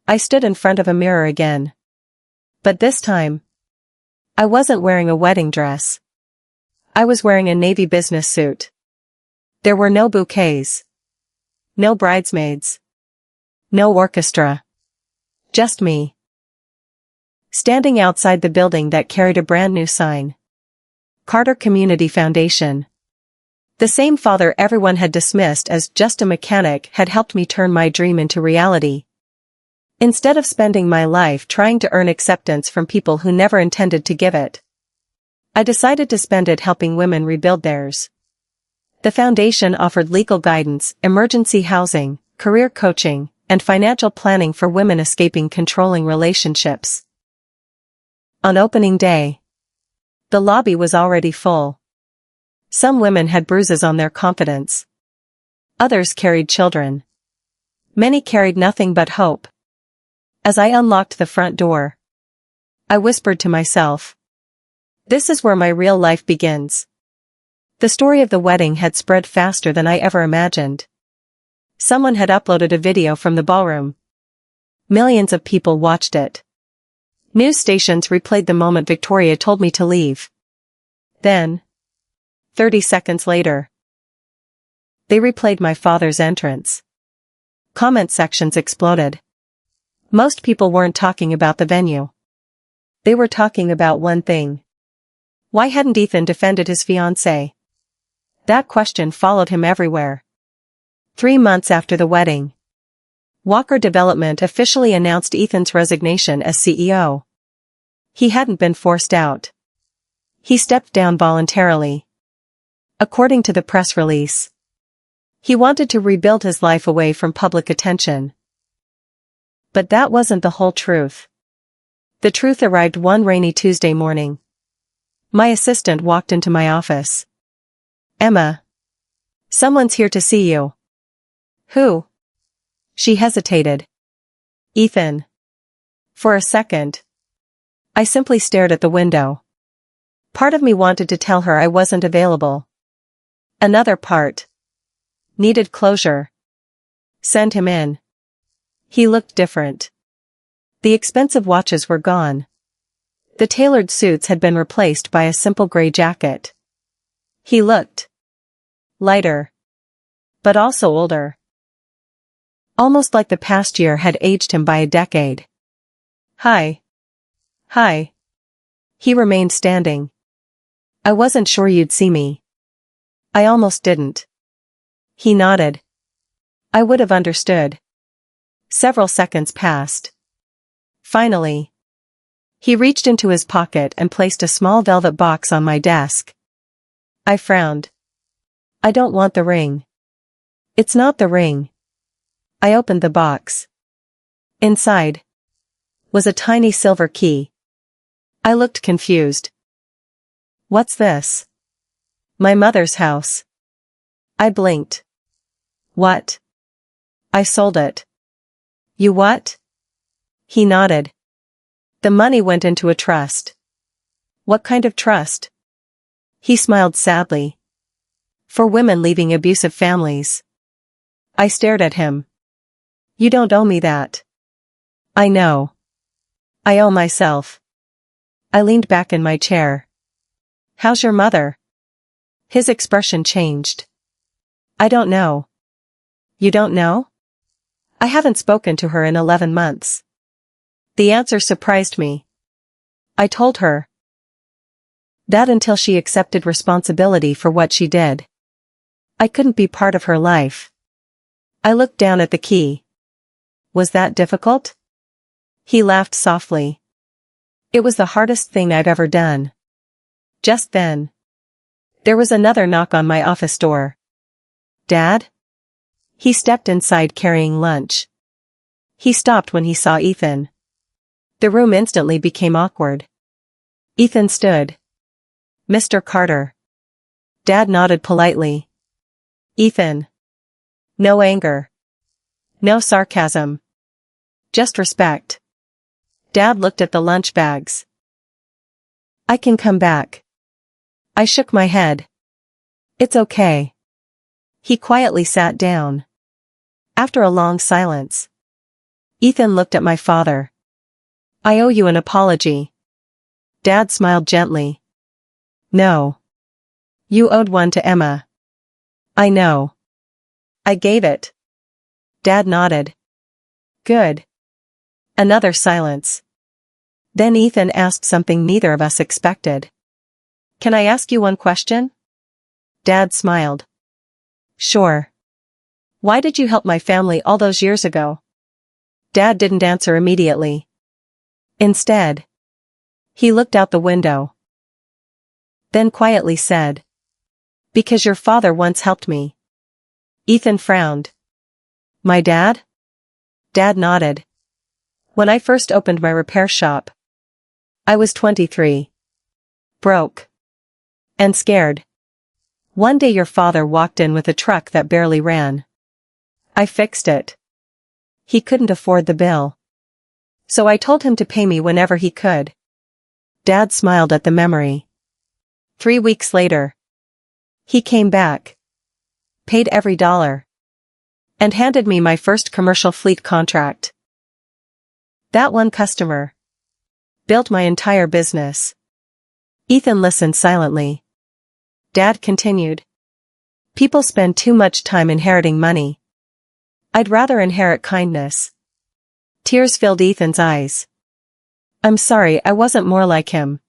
I stood in front of a mirror again. But this time, I wasn't wearing a wedding dress. I was wearing a navy business suit. There were no bouquets. No bridesmaids. No orchestra. Just me. Standing outside the building that carried a brand new sign. Carter Community Foundation. The same father everyone had dismissed as just a mechanic had helped me turn my dream into reality. Instead of spending my life trying to earn acceptance from people who never intended to give it, I decided to spend it helping women rebuild theirs. The foundation offered legal guidance, emergency housing, career coaching, and financial planning for women escaping controlling relationships. On opening day, the lobby was already full. Some women had bruises on their confidence. Others carried children. Many carried nothing but hope. As I unlocked the front door, I whispered to myself, "This is where my real life begins." The story of the wedding had spread faster than I ever imagined. Someone had uploaded a video from the ballroom. Millions of people watched it. News stations replayed the moment Victoria told me to leave. Then, 30 seconds later, they replayed my father's entrance. Comment sections exploded. Most people weren't talking about the venue. They were talking about one thing. Why hadn't Ethan defended his fiancé? That question followed him everywhere. 3 months after the wedding, Walker Development officially announced Ethan's resignation as CEO. He hadn't been forced out. He stepped down voluntarily. According to the press release, he wanted to rebuild his life away from public attention. But that wasn't the whole truth. The truth arrived one rainy Tuesday morning. My assistant walked into my office. "Emma. Someone's here to see you." "Who?" She hesitated. "Ethan." For a second, I simply stared at the window. Part of me wanted to tell her I wasn't available. Another part needed closure. Send him in. He looked different. The expensive watches were gone. The tailored suits had been replaced by a simple gray jacket. He looked lighter, but also older. Almost like the past year had aged him by a decade. "Hi." "Hi." He remained standing. "I wasn't sure you'd see me." "I almost didn't." He nodded. "I would have understood." Several seconds passed. Finally, he reached into his pocket and placed a small velvet box on my desk. I frowned. "I don't want the ring." "It's not the ring." I opened the box. Inside was a tiny silver key. I looked confused. "What's this?" "My mother's house." I blinked. "What?" "I sold it." "You what?" He nodded. "The money went into a trust." "What kind of trust?" He smiled sadly. For women leaving abusive families. I stared at him. You don't owe me that. I know. I owe myself. I leaned back in my chair. How's your mother? His expression changed. I don't know. You don't know? I haven't spoken to her in 11 months. The answer surprised me. I told her that until she accepted responsibility for what she did, I couldn't be part of her life. I looked down at the key. Was that difficult? He laughed softly. It was the hardest thing I've ever done. Just then, there was another knock on my office door. Dad? He stepped inside carrying lunch. He stopped when he saw Ethan. The room instantly became awkward. Ethan stood. Mr. Carter. Dad nodded politely. Ethan. No anger. No sarcasm. Just respect. Dad looked at the lunch bags. I can come back. I shook my head. It's okay. He quietly sat down. After a long silence, Ethan looked at my father. I owe you an apology. Dad smiled gently. No. You owed one to Emma. I know. I gave it. Dad nodded. Good. Another silence. Then Ethan asked something neither of us expected. Can I ask you one question? Dad smiled. Sure. Why did you help my family all those years ago? Dad didn't answer immediately. Instead, he looked out the window. Then quietly said, because your father once helped me. Ethan frowned. My dad? Dad nodded. When I first opened my repair shop, I was 23. Broke. And scared. One day your father walked in with a truck that barely ran. I fixed it. He couldn't afford the bill. So I told him to pay me whenever he could. Dad smiled at the memory. 3 weeks later, he came back. Paid every dollar. And handed me my first commercial fleet contract. That one customer built my entire business. Ethan listened silently. Dad continued. People spend too much time inheriting money. I'd rather inherit kindness. Tears filled Ethan's eyes. I'm sorry I wasn't more like him.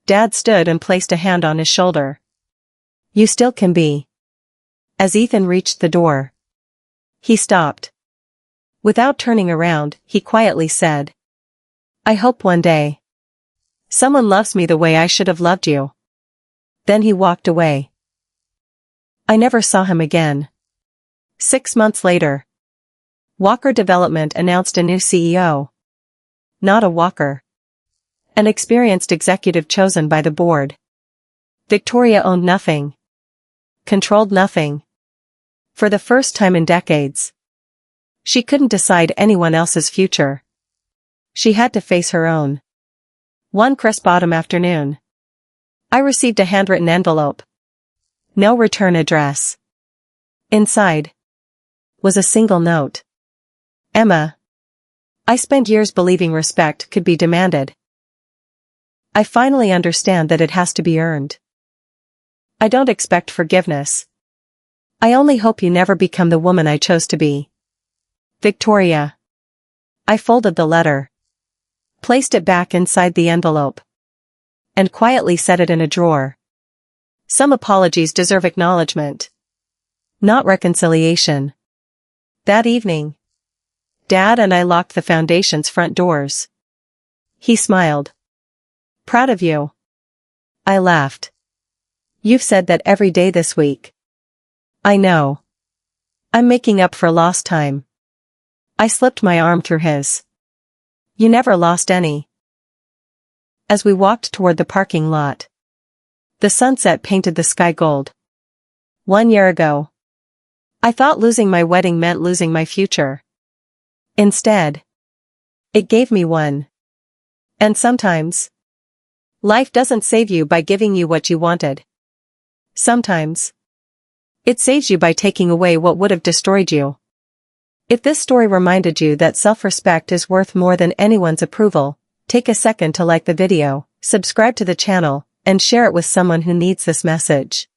Dad stood and placed a hand on his shoulder. You still can be. As Ethan reached the door, he stopped. Without turning around, he quietly said, I hope one day someone loves me the way I should have loved you. Then he walked away. I never saw him again. 6 months later, Walker Development announced a new CEO. Not a Walker. An experienced executive chosen by the board. Victoria owned nothing. Controlled nothing. For the first time in decades, she couldn't decide anyone else's future. She had to face her own. One crisp autumn afternoon, I received a handwritten envelope. No return address. Inside was a single note. Emma. I spent years believing respect could be demanded. I finally understand that it has to be earned. I don't expect forgiveness. I only hope you never become the woman I chose to be. Victoria. I folded the letter, placed it back inside the envelope, and quietly set it in a drawer. Some apologies deserve acknowledgement, not reconciliation. That evening, Dad and I locked the foundation's front doors. He smiled. Proud of you. I laughed. You've said that every day this week. I know. I'm making up for lost time. I slipped my arm through his. You never lost any. As we walked toward the parking lot, the sunset painted the sky gold. 1 year ago, I thought losing my wedding meant losing my future. Instead, it gave me one. And sometimes, life doesn't save you by giving you what you wanted. Sometimes, It saves you by taking away what would have destroyed you. If this story reminded you that self-respect is worth more than anyone's approval, take a second to like the video, subscribe to the channel, and share it with someone who needs this message.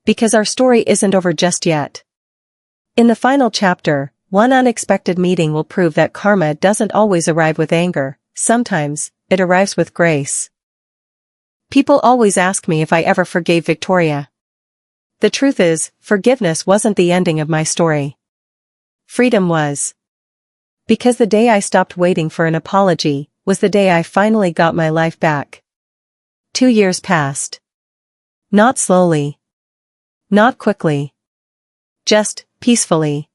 Because our story isn't over just yet. In the final chapter, one unexpected meeting will prove that karma doesn't always arrive with anger, sometimes, it arrives with grace. People always ask me if I ever forgave Victoria. The truth is, forgiveness wasn't the ending of my story. Freedom was. Because the day I stopped waiting for an apology, was the day I finally got my life back. 2 years passed. Not slowly. Not quickly. Just, peacefully.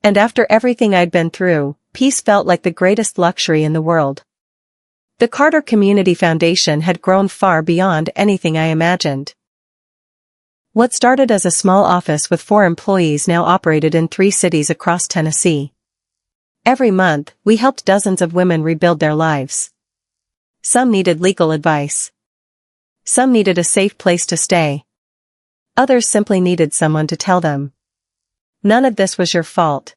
And after everything I'd been through, peace felt like the greatest luxury in the world. The Carter Community Foundation had grown far beyond anything I imagined. What started as a small office with 4 employees now operated in 3 cities across Tennessee. Every month, we helped dozens of women rebuild their lives. Some needed legal advice. Some needed a safe place to stay. Others simply needed someone to tell them. None of this was your fault.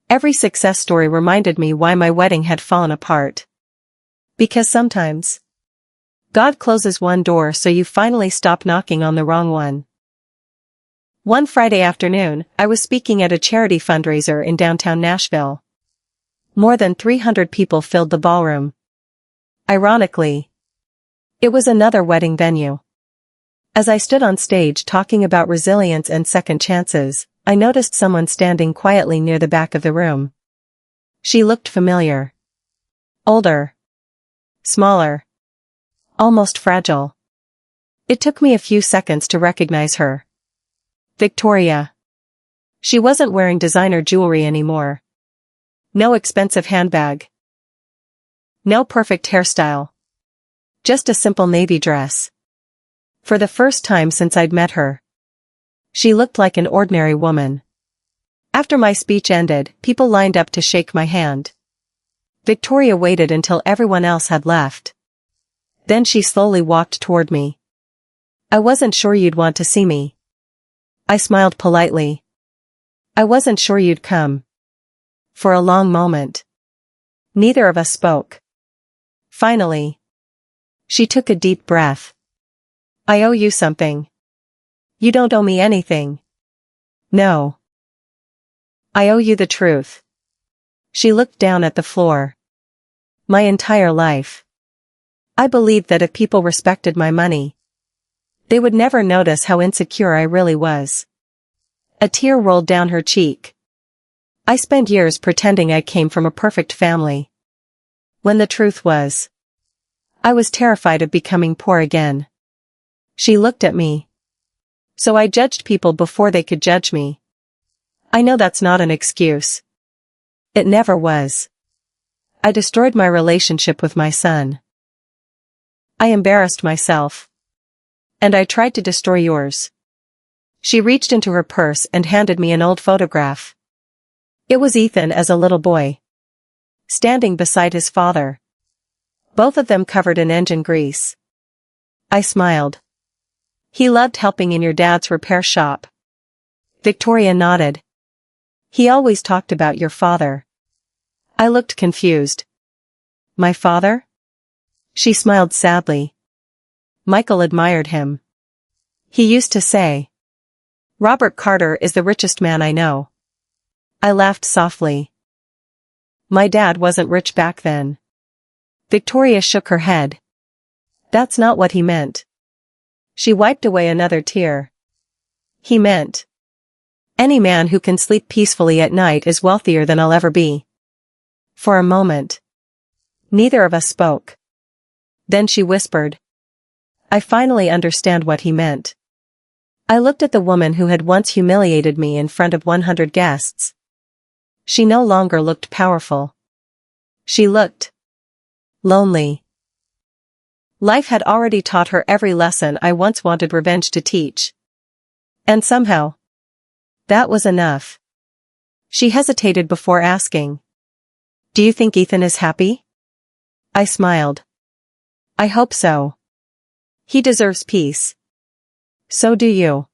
Every success story reminded me why my wedding had fallen apart. Because sometimes, God closes one door so you finally stop knocking on the wrong one. One Friday afternoon, I was speaking at a charity fundraiser in downtown Nashville. More than 300 people filled the ballroom. Ironically, it was another wedding venue. As I stood on stage talking about resilience and second chances, I noticed someone standing quietly near the back of the room. She looked familiar. Older. Smaller. Almost fragile. It took me a few seconds to recognize her. Victoria. She wasn't wearing designer jewelry anymore. No expensive handbag. No perfect hairstyle. Just a simple navy dress. For the first time since I'd met her, she looked like an ordinary woman. After my speech ended, people lined up to shake my hand. Victoria waited until everyone else had left. Then she slowly walked toward me. I wasn't sure you'd want to see me. I smiled politely. I wasn't sure you'd come. For a long moment, neither of us spoke. Finally, she took a deep breath. I owe you something. You don't owe me anything. No. I owe you the truth. She looked down at the floor. My entire life, I believed that if people respected my money, they would never notice how insecure I really was. A tear rolled down her cheek. I spent years pretending I came from a perfect family. When the truth was, I was terrified of becoming poor again. She looked at me. So I judged people before they could judge me. I know that's not an excuse. It never was. I destroyed my relationship with my son. I embarrassed myself. And I tried to destroy yours. She reached into her purse and handed me an old photograph. It was Ethan as a little boy, standing beside his father. Both of them covered in engine grease. I smiled. He loved helping in your dad's repair shop. Victoria nodded. He always talked about your father. I looked confused. My father? She smiled sadly. Michael admired him. He used to say, Robert Carter is the richest man I know. I laughed softly. My dad wasn't rich back then. Victoria shook her head. That's not what he meant. She wiped away another tear. He meant, any man who can sleep peacefully at night is wealthier than I'll ever be. For a moment, neither of us spoke. Then she whispered, I finally understand what he meant. I looked at the woman who had once humiliated me in front of 100 guests. She no longer looked powerful. She looked lonely. Life had already taught her every lesson I once wanted revenge to teach. And somehow, that was enough. She hesitated before asking, Do you think Ethan is happy? I smiled. I hope so. He deserves peace. So do you.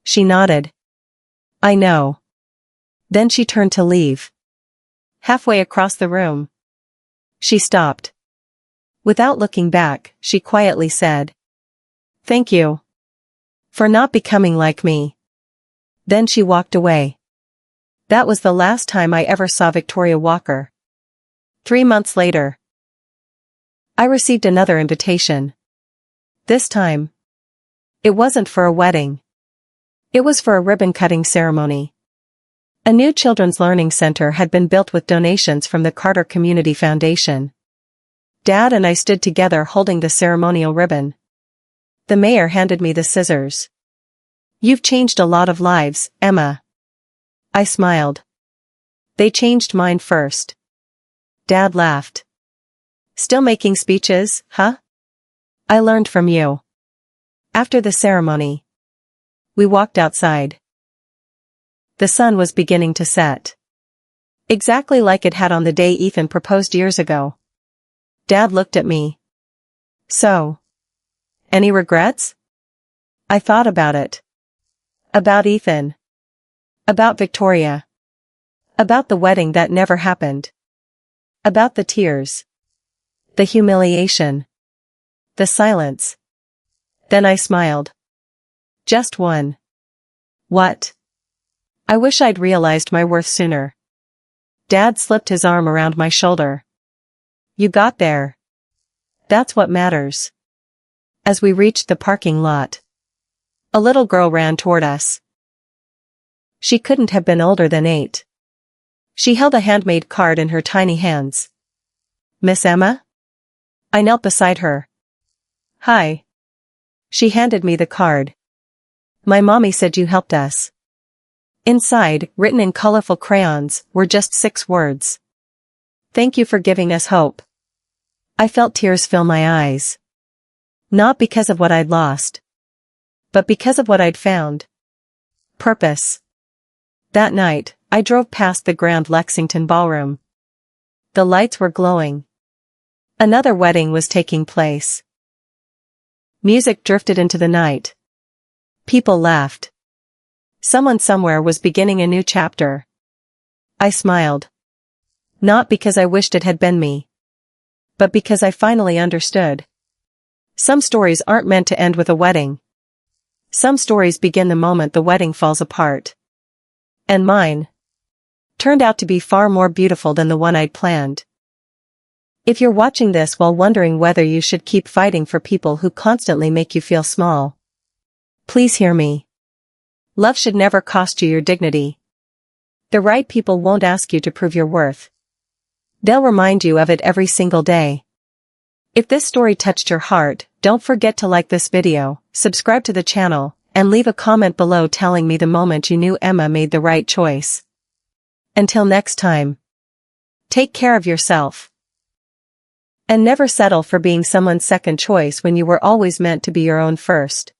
She nodded. I know. Then she turned to leave. Halfway across the room, she stopped. Without looking back, she quietly said, "Thank you for not becoming like me." Then she walked away. That was the last time I ever saw Victoria Walker. 3 months later, I received another invitation. This time, it wasn't for a wedding. It was for a ribbon-cutting ceremony. A new children's learning center had been built with donations from the Carter Community Foundation. Dad and I stood together holding the ceremonial ribbon. The mayor handed me the scissors. "You've changed a lot of lives, Emma." I smiled. "They changed mine first." Dad laughed. "Still making speeches, huh? I learned from you." After the ceremony, we walked outside. The sun was beginning to set. Exactly like it had on the day Ethan proposed years ago. Dad looked at me. "So, any regrets?" I thought about it. About Ethan. About Victoria. About the wedding that never happened. About the tears. The humiliation. The silence. Then I smiled. Just one. What? I wish I'd realized my worth sooner. Dad slipped his arm around my shoulder. "You got there. That's what matters." As we reached the parking lot, a little girl ran toward us. She couldn't have been older than 8. She held a handmade card in her tiny hands. "Miss Emma?" I knelt beside her. "Hi." She handed me the card. "My mommy said you helped us." Inside, written in colorful crayons, were just 6 words. "Thank you for giving us hope." I felt tears fill my eyes. Not because of what I'd lost, but because of what I'd found. Purpose. That night, I drove past the Grand Lexington Ballroom. The lights were glowing. Another wedding was taking place. Music drifted into the night. People laughed. Someone somewhere was beginning a new chapter. I smiled. Not because I wished it had been me, but because I finally understood. Some stories aren't meant to end with a wedding. Some stories begin the moment the wedding falls apart. And mine turned out to be far more beautiful than the one I'd planned. If you're watching this while wondering whether you should keep fighting for people who constantly make you feel small, please hear me. Love should never cost you your dignity. The right people won't ask you to prove your worth. They'll remind you of it every single day. If this story touched your heart, don't forget to like this video, subscribe to the channel, and leave a comment below telling me the moment you knew Emma made the right choice. Until next time, take care of yourself. And never settle for being someone's second choice when you were always meant to be your own first.